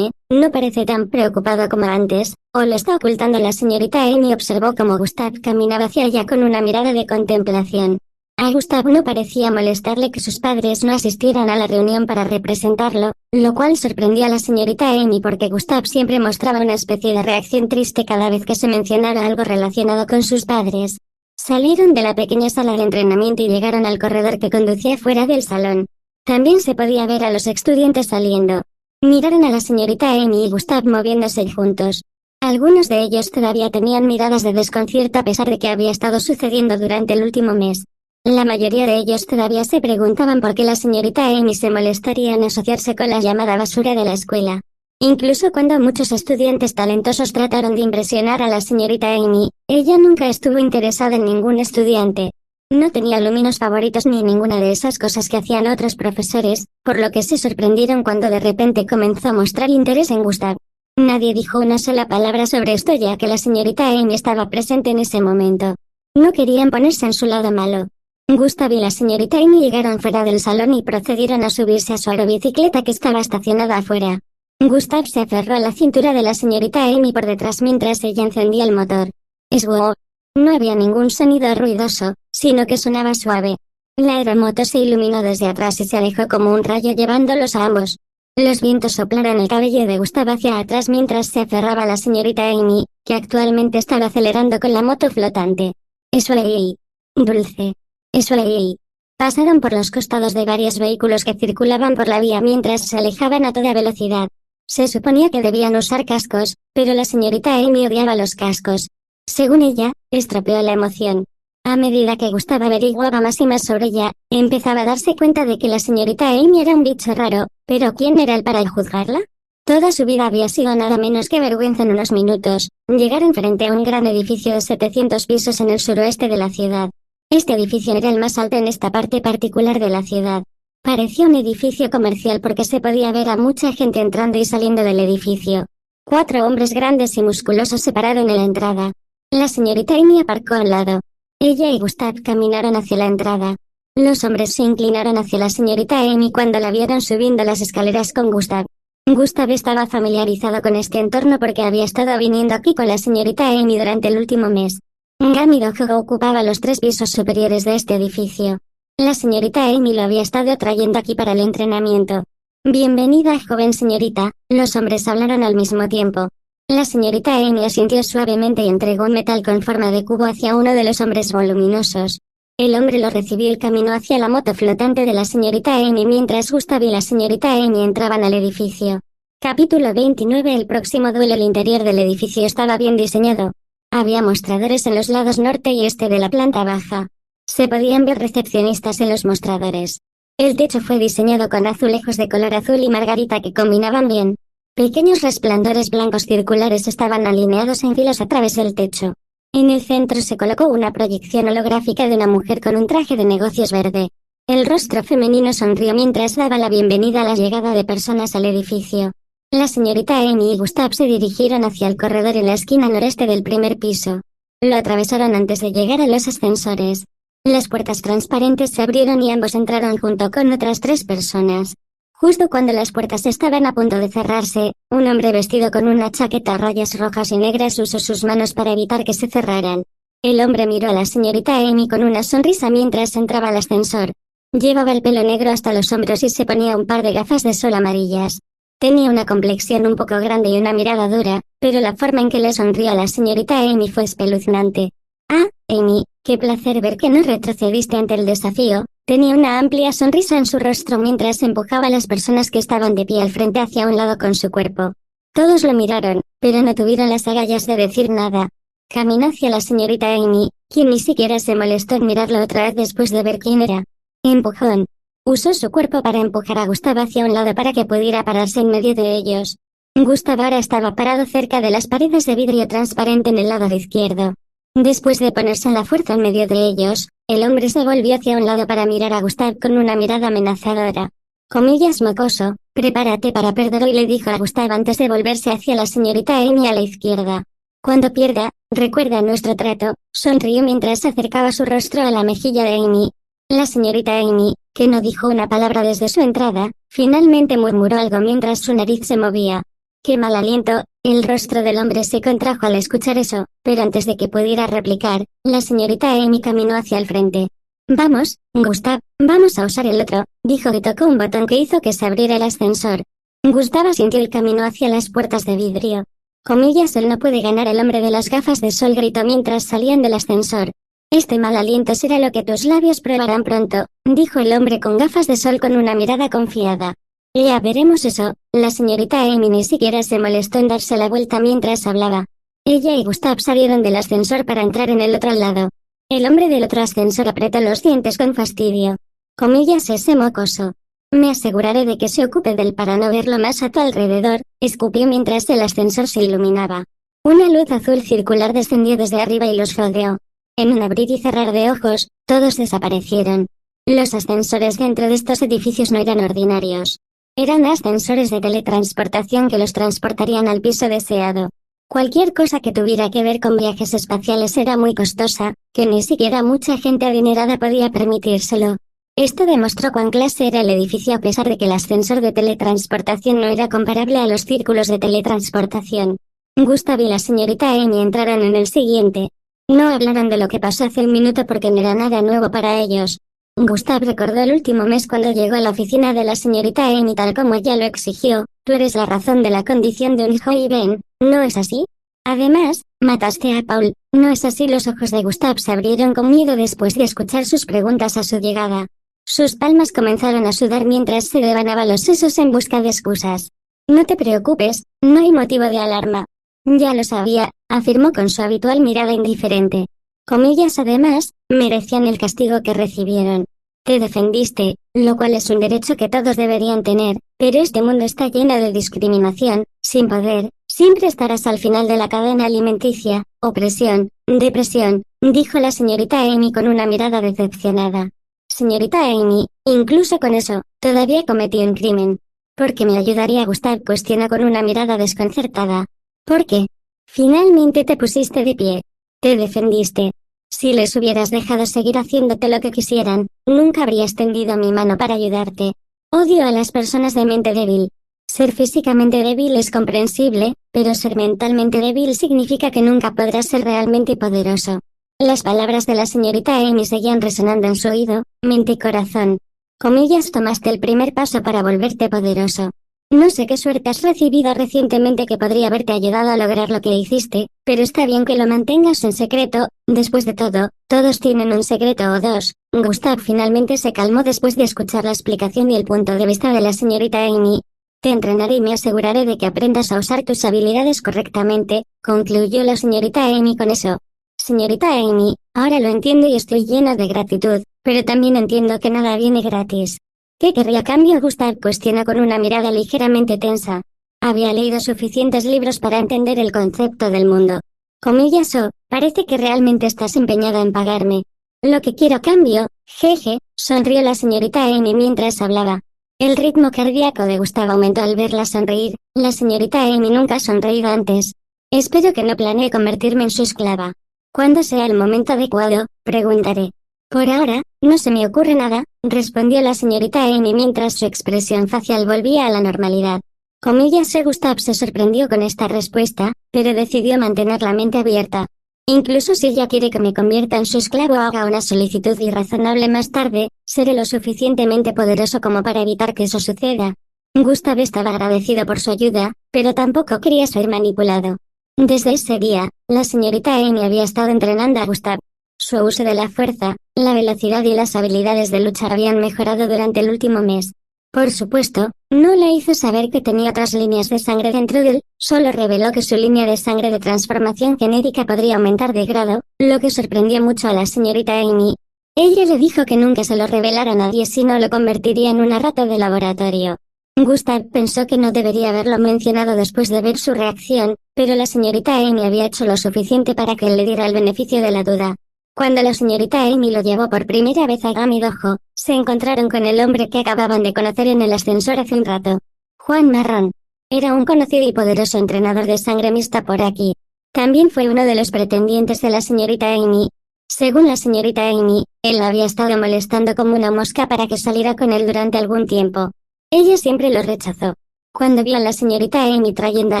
No parece tan preocupado como antes, o lo está ocultando. La señorita Amy observó cómo Gustav caminaba hacia ella con una mirada de contemplación. A Gustav no parecía molestarle que sus padres no asistieran a la reunión para representarlo, lo cual sorprendió a la señorita Amy porque Gustav siempre mostraba una especie de reacción triste cada vez que se mencionara algo relacionado con sus padres. Salieron de la pequeña sala de entrenamiento y llegaron al corredor que conducía fuera del salón. También se podía ver a los estudiantes saliendo. Miraron a la señorita Amy y Gustav moviéndose juntos. Algunos de ellos todavía tenían miradas de desconcierto a pesar de que había estado sucediendo durante el último mes. La mayoría de ellos todavía se preguntaban por qué la señorita Amy se molestaría en asociarse con la llamada basura de la escuela. Incluso cuando muchos estudiantes talentosos trataron de impresionar a la señorita Amy, ella nunca estuvo interesada en ningún estudiante. No tenía alumnos favoritos ni ninguna de esas cosas que hacían otros profesores, por lo que se sorprendieron cuando de repente comenzó a mostrar interés en Gustav. Nadie dijo una sola palabra sobre esto ya que la señorita Amy estaba presente en ese momento. No querían ponerse en su lado malo. Gustav y la señorita Amy llegaron fuera del salón y procedieron a subirse a su aerobicicleta que estaba estacionada afuera. Gustav se aferró a la cintura de la señorita Amy por detrás mientras ella encendía el motor. ¡Esguau! No había ningún sonido ruidoso, sino que sonaba suave. La aeromoto se iluminó desde atrás y se alejó como un rayo llevándolos a ambos. Los vientos soplaron el cabello de Gustav hacia atrás mientras se aferraba a la señorita Amy, que actualmente estaba acelerando con la moto flotante. ¡Eso-ley! Dulce. ¡Eso-ley! Pasaron por los costados de varios vehículos que circulaban por la vía mientras se alejaban a toda velocidad. Se suponía que debían usar cascos, pero la señorita Amy odiaba los cascos. Según ella, estropeó la emoción. A medida que Gustav averiguaba más y más sobre ella, empezaba a darse cuenta de que la señorita Amy era un bicho raro, pero ¿quién era él para juzgarla? Toda su vida había sido nada menos que vergüenza en unos minutos. Llegaron frente a un gran edificio de 700 pisos en el suroeste de la ciudad. Este edificio era el más alto en esta parte particular de la ciudad. Parecía un edificio comercial porque se podía ver a mucha gente entrando y saliendo del edificio. 4 hombres grandes y musculosos se pararon en la entrada. La señorita Amy aparcó al lado. Ella y Gustav caminaron hacia la entrada. Los hombres se inclinaron hacia la señorita Amy cuando la vieron subiendo las escaleras con Gustav. Gustav estaba familiarizado con este entorno porque había estado viniendo aquí con la señorita Amy durante el último mes. Gami Dojo ocupaba los 3 pisos superiores de este edificio. La señorita Amy lo había estado trayendo aquí para el entrenamiento. Bienvenida, joven señorita, los hombres hablaron al mismo tiempo. La señorita Amy asintió suavemente y entregó un metal con forma de cubo hacia uno de los hombres voluminosos. El hombre lo recibió y caminó hacia la moto flotante de la señorita Amy mientras Gustav y la señorita Amy entraban al edificio. Capítulo 29. El próximo duelo. El interior del edificio estaba bien diseñado. Había mostradores en los lados norte y este de la planta baja. Se podían ver recepcionistas en los mostradores. El techo fue diseñado con azulejos de color azul y margarita que combinaban bien. Pequeños resplandores blancos circulares estaban alineados en filas a través del techo. En el centro se colocó una proyección holográfica de una mujer con un traje de negocios verde. El rostro femenino sonrió mientras daba la bienvenida a la llegada de personas al edificio. La señorita Amy y Gustav se dirigieron hacia el corredor en la esquina noreste del primer piso. Lo atravesaron antes de llegar a los ascensores. Las puertas transparentes se abrieron y ambos entraron junto con otras 3 personas. Justo cuando las puertas estaban a punto de cerrarse, un hombre vestido con una chaqueta a rayas rojas y negras usó sus manos para evitar que se cerraran. El hombre miró a la señorita Amy con una sonrisa mientras entraba al ascensor. Llevaba el pelo negro hasta los hombros y se ponía un par de gafas de sol amarillas. Tenía una complexión un poco grande y una mirada dura, pero la forma en que le sonrió a la señorita Amy fue espeluznante. «Ah, Amy, qué placer ver que no retrocediste ante el desafío». Tenía una amplia sonrisa en su rostro mientras empujaba a las personas que estaban de pie al frente hacia un lado con su cuerpo. Todos lo miraron, pero no tuvieron las agallas de decir nada. Caminó hacia la señorita Amy, quien ni siquiera se molestó en mirarlo otra vez después de ver quién era. Empujón. Usó su cuerpo para empujar a Gustav hacia un lado para que pudiera pararse en medio de ellos. Gustav ahora estaba parado cerca de las paredes de vidrio transparente en el lado izquierdo. Después de ponerse a la fuerza en medio de ellos, el hombre se volvió hacia un lado para mirar a Gustav con una mirada amenazadora. Comillas mocoso, prepárate para perder hoy, le dijo a Gustav antes de volverse hacia la señorita Amy a la izquierda. Cuando pierda, recuerda nuestro trato, sonrió mientras acercaba su rostro a la mejilla de Amy. La señorita Amy, que no dijo una palabra desde su entrada, finalmente murmuró algo mientras su nariz se movía. ¡Qué mal aliento! El rostro del hombre se contrajo al escuchar eso, pero antes de que pudiera replicar, la señorita Amy caminó hacia el frente. Vamos, Gustav, vamos a usar el otro, dijo y tocó un botón que hizo que se abriera el ascensor. Gustav asintió y caminó hacia las puertas de vidrio. Comillas, él no puede ganar, el hombre de las gafas de sol gritó mientras salían del ascensor. Este mal aliento será lo que tus labios probarán pronto, dijo el hombre con gafas de sol con una mirada confiada. Ya veremos eso. La señorita Amy ni siquiera se molestó en darse la vuelta mientras hablaba. Ella y Gustav salieron del ascensor para entrar en el otro lado. El hombre del otro ascensor apretó los dientes con fastidio. Comillas, ese mocoso. Me aseguraré de que se ocupe del para no verlo más a tu alrededor, escupió mientras el ascensor se iluminaba. Una luz azul circular descendió desde arriba y los rodeó. En un abrir y cerrar de ojos, todos desaparecieron. Los ascensores dentro de estos edificios no eran ordinarios. Eran ascensores de teletransportación que los transportarían al piso deseado. Cualquier cosa que tuviera que ver con viajes espaciales era muy costosa, que ni siquiera mucha gente adinerada podía permitírselo. Esto demostró cuán clase era el edificio a pesar de que el ascensor de teletransportación no era comparable a los círculos de teletransportación. Gustav y la señorita Amy entraron en el siguiente. No hablaron de lo que pasó hace un minuto porque no era nada nuevo para ellos. Gustav recordó el último mes cuando llegó a la oficina de la señorita Amy tal como ella lo exigió. Tú eres la razón de la condición de un hijo y Ben, ¿no es así? Además, mataste a Paul, ¿no es así? Los ojos de Gustav se abrieron con miedo después de escuchar sus preguntas a su llegada. Sus palmas comenzaron a sudar mientras se devanaba los sesos en busca de excusas. No te preocupes, no hay motivo de alarma. Ya lo sabía, afirmó con su habitual mirada indiferente. Comillas además, merecían el castigo que recibieron. Te defendiste, lo cual es un derecho que todos deberían tener, pero este mundo está lleno de discriminación, sin poder, siempre estarás al final de la cadena alimenticia, opresión, depresión, dijo la señorita Amy con una mirada decepcionada. Señorita Amy, incluso con eso, todavía cometí un crimen. ¿Por qué me ayudaría Gustav? Cuestiona con una mirada desconcertada. ¿Por qué? Finalmente te pusiste de pie. Te defendiste. Si les hubieras dejado seguir haciéndote lo que quisieran, nunca habría extendido mi mano para ayudarte. Odio a las personas de mente débil. Ser físicamente débil es comprensible, pero ser mentalmente débil significa que nunca podrás ser realmente poderoso. Las palabras de la señorita Amy seguían resonando en su oído, mente y corazón. Comillas, tomaste el primer paso para volverte poderoso. No sé qué suerte has recibido recientemente que podría haberte ayudado a lograr lo que hiciste, pero está bien que lo mantengas en secreto. Después de todo, todos tienen un secreto o dos. Gustav finalmente se calmó después de escuchar la explicación y el punto de vista de la señorita Amy. Te entrenaré y me aseguraré de que aprendas a usar tus habilidades correctamente, concluyó la señorita Amy con eso. Señorita Amy, ahora lo entiendo y estoy llena de gratitud, pero también entiendo que nada viene gratis. ¿Qué querría a cambio? Gustav cuestiona con una mirada ligeramente tensa. Había leído suficientes libros para entender el concepto del mundo. Comillas parece que realmente estás empeñada en pagarme. Lo que quiero a cambio, jeje, sonrió la señorita Amy mientras hablaba. El ritmo cardíaco de Gustav aumentó al verla sonreír. La señorita Amy nunca ha sonreído antes. Espero que no planee convertirme en su esclava. Cuando sea el momento adecuado, preguntaré. Por ahora, no se me ocurre nada, respondió la señorita Amy mientras su expresión facial volvía a la normalidad. Comillas, Gustav se sorprendió con esta respuesta, pero decidió mantener la mente abierta. Incluso si ella quiere que me convierta en su esclavo o haga una solicitud irrazonable más tarde, seré lo suficientemente poderoso como para evitar que eso suceda. Gustav estaba agradecido por su ayuda, pero tampoco quería ser manipulado. Desde ese día, la señorita Amy había estado entrenando a Gustav. Su uso de la fuerza, la velocidad y las habilidades de lucha habían mejorado durante el último mes. Por supuesto, no le hizo saber que tenía otras líneas de sangre dentro de él, solo reveló que su línea de sangre de transformación genética podría aumentar de grado, lo que sorprendió mucho a la señorita Amy. Ella le dijo que nunca se lo revelara a nadie si no lo convertiría en una rata de laboratorio. Gustav pensó que no debería haberlo mencionado después de ver su reacción, pero la señorita Amy había hecho lo suficiente para que él le diera el beneficio de la duda. Cuando la señorita Amy lo llevó por primera vez a Gami Dojo, se encontraron con el hombre que acababan de conocer en el ascensor hace un rato. Juan Marrón. Era un conocido y poderoso entrenador de sangre mixta por aquí. También fue uno de los pretendientes de la señorita Amy. Según la señorita Amy, él la había estado molestando como una mosca para que saliera con él durante algún tiempo. Ella siempre lo rechazó. Cuando vio a la señorita Amy trayendo a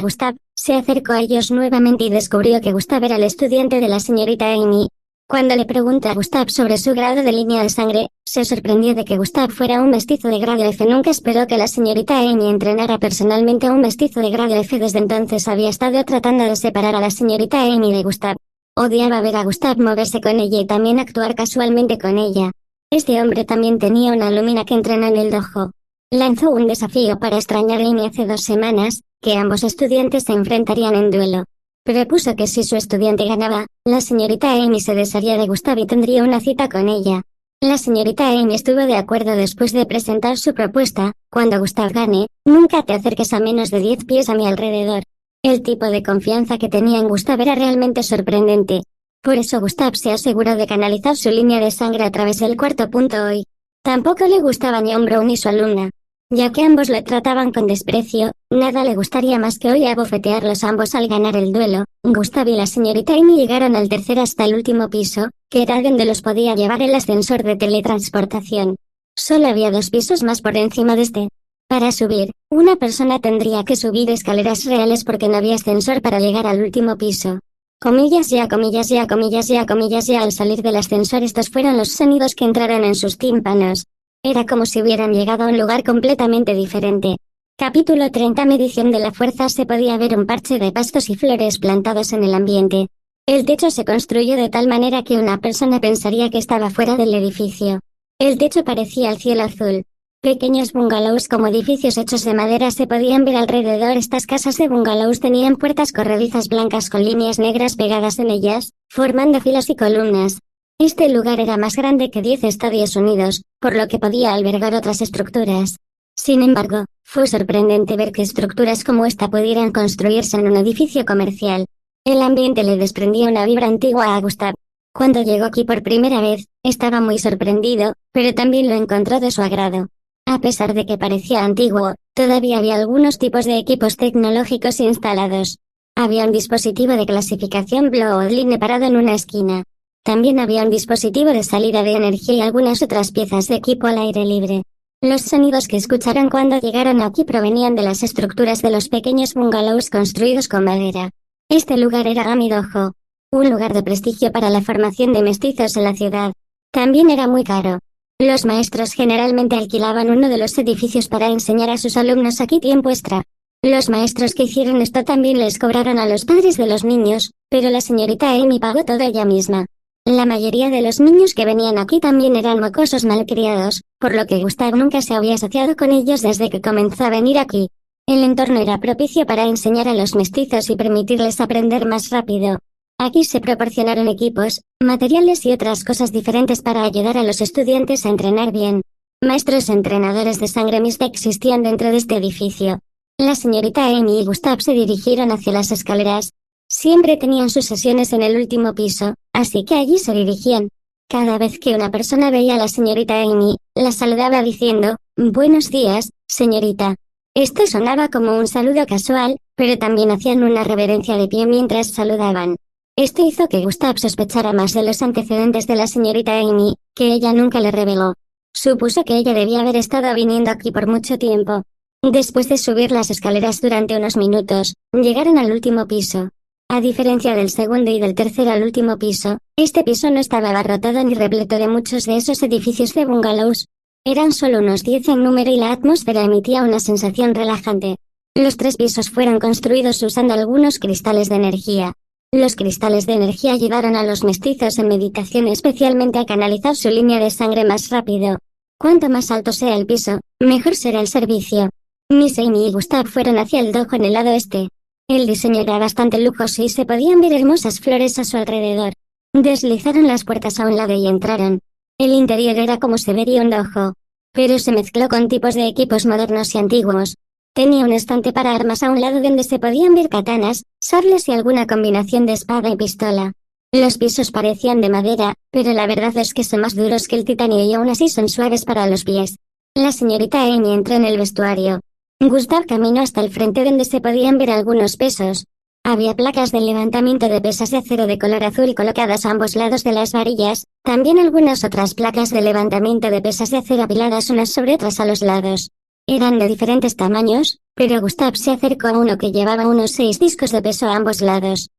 Gustav, se acercó a ellos nuevamente y descubrió que Gustav era el estudiante de la señorita Amy. Cuando le preguntó a Gustav sobre su grado de línea de sangre, se sorprendió de que Gustav fuera un mestizo de grado F. Nunca esperó que la señorita Amy entrenara personalmente a un mestizo de grado F. Desde entonces había estado tratando de separar a la señorita Amy de Gustav. Odiaba ver a Gustav moverse con ella y también actuar casualmente con ella. Este hombre también tenía una alumna que entrenó en el dojo. Lanzó un desafío para extrañar a Amy hace 2 semanas, que ambos estudiantes se enfrentarían en duelo. Propuso que si su estudiante ganaba, la señorita Amy se desharía de Gustav y tendría una cita con ella. La señorita Amy estuvo de acuerdo después de presentar su propuesta. Cuando Gustav gane, nunca te acerques a menos de 10 pies a mi alrededor. El tipo de confianza que tenía en Gustav era realmente sorprendente. Por eso Gustav se aseguró de canalizar su línea de sangre a través del cuarto punto hoy. Tampoco le gustaba ni a Umbro ni su alumna. ya que ambos lo trataban con desprecio. Nada le gustaría más que hoy abofetearlos ambos al ganar el duelo. Gustav y la señorita Amy llegaron al tercer hasta el último piso, que era donde los podía llevar el ascensor de teletransportación. Solo había 2 pisos más por encima de este. Para subir, una persona tendría que subir escaleras reales porque no había ascensor para llegar al último piso. Comillas ya, comillas ya, comillas ya, comillas ya. Al salir del ascensor, estos fueron los sonidos que entraron en sus tímpanos. Era como si hubieran llegado a un lugar completamente diferente. Capítulo 30. Medición de la fuerza. Se podía ver un parche de pastos y flores plantados en el ambiente. El techo se construyó de tal manera que una persona pensaría que estaba fuera del edificio. El techo parecía el cielo azul. Pequeños bungalows como edificios hechos de madera se podían ver alrededor. Estas casas de bungalows tenían puertas corredizas blancas con líneas negras pegadas en ellas, formando filas y columnas. Este lugar era más grande que 10 Estados Unidos, por lo que podía albergar otras estructuras. Sin embargo, fue sorprendente ver que estructuras como esta pudieran construirse en un edificio comercial. El ambiente le desprendía una vibra antigua a Gustav. Cuando llegó aquí por primera vez, estaba muy sorprendido, pero también lo encontró de su agrado. A pesar de que parecía antiguo, todavía había algunos tipos de equipos tecnológicos instalados. Había un dispositivo de clasificación Bloodline parado en una esquina. También había un dispositivo de salida de energía y algunas otras piezas de equipo al aire libre. Los sonidos que escucharon cuando llegaron aquí provenían de las estructuras de los pequeños bungalows construidos con madera. Este lugar era Gamidojo, un lugar de prestigio para la formación de mestizos en la ciudad. También era muy caro. Los maestros generalmente alquilaban uno de los edificios para enseñar a sus alumnos aquí tiempo extra. Los maestros que hicieron esto también les cobraron a los padres de los niños, pero la señorita Amy pagó todo ella misma. La mayoría de los niños que venían aquí también eran mocosos malcriados, por lo que Gustav nunca se había asociado con ellos desde que comenzó a venir aquí. El entorno era propicio para enseñar a los mestizos y permitirles aprender más rápido. Aquí se proporcionaron equipos, materiales y otras cosas diferentes para ayudar a los estudiantes a entrenar bien. Maestros entrenadores de sangre mixta existían dentro de este edificio. La señorita Amy y Gustav se dirigieron hacia las escaleras. Siempre tenían sus sesiones en el último piso, así que allí se dirigían. Cada vez que una persona veía a la señorita Amy, la saludaba diciendo, «Buenos días, señorita». Esto sonaba como un saludo casual, pero también hacían una reverencia de pie mientras saludaban. Esto hizo que Gustav sospechara más de los antecedentes de la señorita Amy, que ella nunca le reveló. Supuso que ella debía haber estado viniendo aquí por mucho tiempo. Después de subir las escaleras durante unos minutos, llegaron al último piso. A diferencia del segundo y del tercero al último piso, este piso no estaba abarrotado ni repleto de muchos de esos edificios de bungalows. Eran solo unos 10 en número y la atmósfera emitía una sensación relajante. Los 3 pisos fueron construidos usando algunos cristales de energía. Los cristales de energía ayudaron a los mestizos en meditación especialmente a canalizar su línea de sangre más rápido. Cuanto más alto sea el piso, mejor será el servicio. Miss Amy y Gustav fueron hacia el dojo en el lado este. El diseño era bastante lujoso y se podían ver hermosas flores a su alrededor. Deslizaron las puertas a un lado y entraron. El interior era como se vería un dojo, pero se mezcló con tipos de equipos modernos y antiguos. Tenía un estante para armas a un lado donde se podían ver katanas, sables y alguna combinación de espada y pistola. Los pisos parecían de madera, pero la verdad es que son más duros que el titanio y aún así son suaves para los pies. La señorita Amy entró en el vestuario. Gustav caminó hasta el frente donde se podían ver algunos pesos. Había placas de levantamiento de pesas de acero de color azul colocadas a ambos lados de las varillas, también algunas otras placas de levantamiento de pesas de acero apiladas unas sobre otras a los lados. Eran de diferentes tamaños, pero Gustav se acercó a uno que llevaba unos 6 discos de peso a ambos lados.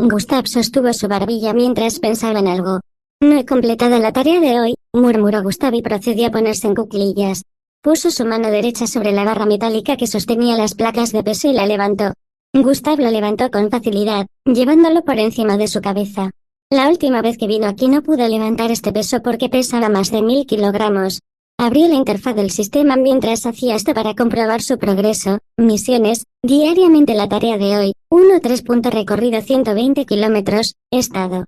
Gustav sostuvo su barbilla mientras pensaba en algo. No he completado la tarea de hoy, murmuró Gustav y procedió a ponerse en cuclillas. Puso su mano derecha sobre la barra metálica que sostenía las placas de peso y la levantó. Gustav lo levantó con facilidad, llevándolo por encima de su cabeza. La última vez que vino aquí no pudo levantar este peso porque pesaba más de 1000 kilogramos. Abrió la interfaz del sistema mientras hacía esto para comprobar su progreso. Misiones, diariamente la tarea de hoy, 1-3 punto recorrido 120 kilómetros, estado.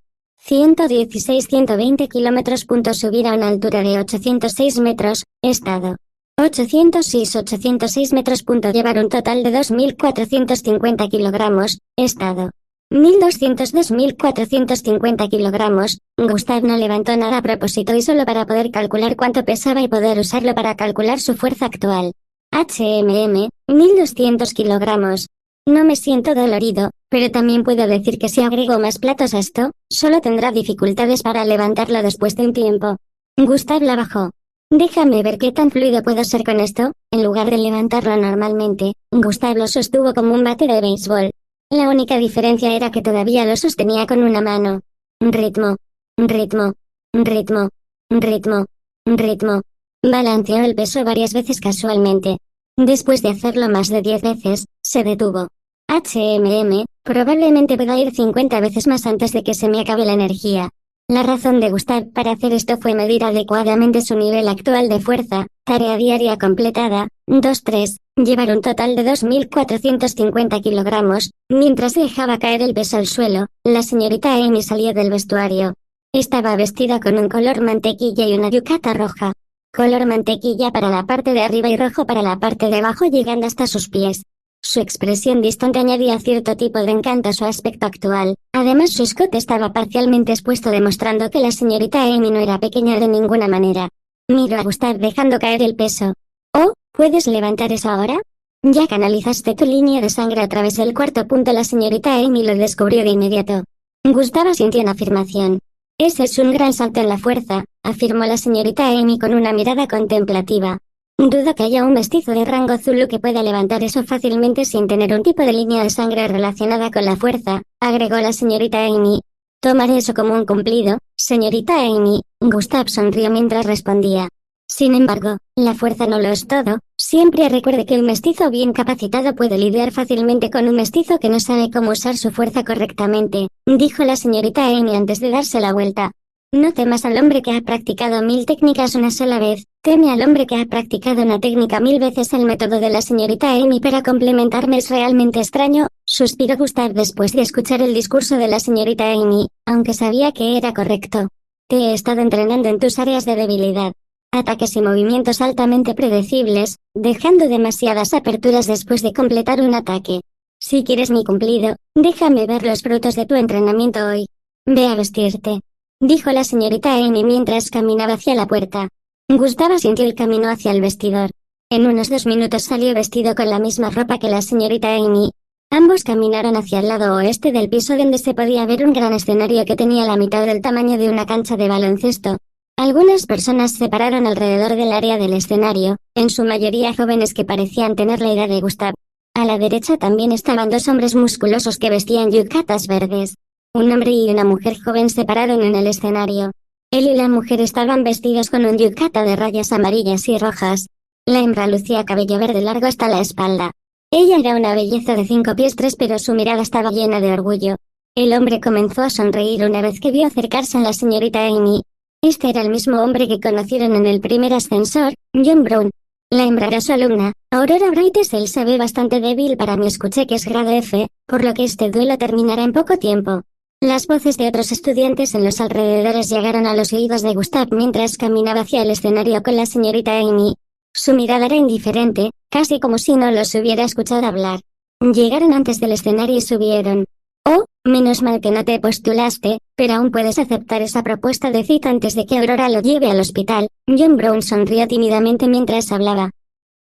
116-120 kilómetros punto subir a una altura de 806 metros, estado. 806 metros punto llevar un total de 2450 kilogramos, estado. 1202.450 kilogramos. Gustav no levantó nada a propósito y solo para poder calcular cuánto pesaba y poder usarlo para calcular su fuerza actual. HMM, 1200 kilogramos. No me siento dolorido, pero también puedo decir que si agrego más platos a esto, solo tendrá dificultades para levantarlo después de un tiempo. Gustav la bajó. Déjame ver qué tan fluido puedo ser con esto. En lugar de levantarlo normalmente, Gustav lo sostuvo como un bate de béisbol. La única diferencia era que todavía lo sostenía con una mano. Ritmo, ritmo, ritmo, ritmo, ritmo. Balanceó el peso varias veces casualmente. Después de hacerlo más de 10 veces, se detuvo. HMM, probablemente pueda ir 50 veces más antes de que se me acabe la energía. La razón de Gustav para hacer esto fue medir adecuadamente su nivel actual de fuerza. Tarea diaria completada, 2-3, llevar un total de 2.450 kilogramos. Mientras dejaba caer el peso al suelo, la señorita Amy salió del vestuario. Estaba vestida con un color mantequilla y una yucata roja. Color mantequilla para la parte de arriba y rojo para la parte de abajo llegando hasta sus pies. Su expresión distante añadía cierto tipo de encanto a su aspecto actual. Además su escote estaba parcialmente expuesto demostrando que la señorita Amy no era pequeña de ninguna manera. Miró a Gustav dejando caer el peso. «Oh, ¿puedes levantar eso ahora?» «Ya canalizaste tu línea de sangre a través del cuarto punto». La señorita Amy lo descubrió de inmediato. Gustav asintió en afirmación. «Ese es un gran salto en la fuerza», afirmó la señorita Amy con una mirada contemplativa. «Dudo que haya un mestizo de rango Zulu que pueda levantar eso fácilmente sin tener un tipo de línea de sangre relacionada con la fuerza», agregó la señorita Amy. «Tomaré eso como un cumplido, señorita Amy». Gustav sonrió mientras respondía. «Sin embargo, la fuerza no lo es todo. Siempre recuerde que un mestizo bien capacitado puede lidiar fácilmente con un mestizo que no sabe cómo usar su fuerza correctamente», dijo la señorita Amy antes de darse la vuelta. «No temas al hombre que ha practicado 1000 técnicas una sola vez, teme al hombre que ha practicado una técnica 1000 veces». El método de la señorita Amy para complementarme es realmente extraño, suspiró Gustav después de escuchar el discurso de la señorita Amy, aunque sabía que era correcto. «Te he estado entrenando en tus áreas de debilidad. Ataques y movimientos altamente predecibles, dejando demasiadas aperturas después de completar un ataque. Si quieres mi cumplido, déjame ver los frutos de tu entrenamiento hoy. Ve a vestirte», dijo la señorita Amy mientras caminaba hacia la puerta. Gustav asintió y caminó hacia el vestidor. En unos 2 minutos salió vestido con la misma ropa que la señorita Amy. Ambos caminaron hacia el lado oeste del piso donde se podía ver un gran escenario que tenía la mitad del tamaño de una cancha de baloncesto. Algunas personas se pararon alrededor del área del escenario, en su mayoría jóvenes que parecían tener la edad de Gustav. A la derecha también estaban 2 hombres musculosos que vestían yucatas verdes. Un hombre y una mujer joven se pararon en el escenario. Él y la mujer estaban vestidos con un yucata de rayas amarillas y rojas. La hembra lucía cabello verde largo hasta la espalda. Ella era una belleza de 5 pies 3, pero su mirada estaba llena de orgullo. El hombre comenzó a sonreír una vez que vio acercarse a la señorita Amy. Este era el mismo hombre que conocieron en el primer ascensor, John Brown. La hembra era su alumna, Aurora Brightes. Él se ve bastante débil para mí. Escuché que es grado F, por lo que este duelo terminará en poco tiempo. Las voces de otros estudiantes en los alrededores llegaron a los oídos de Gustav mientras caminaba hacia el escenario con la señorita Amy. Su mirada era indiferente, casi como si no los hubiera escuchado hablar. Llegaron antes del escenario y subieron. «Oh, menos mal que no te postulaste, pero aún puedes aceptar esa propuesta de cita antes de que Aurora lo lleve al hospital». John Brown sonrió tímidamente mientras hablaba.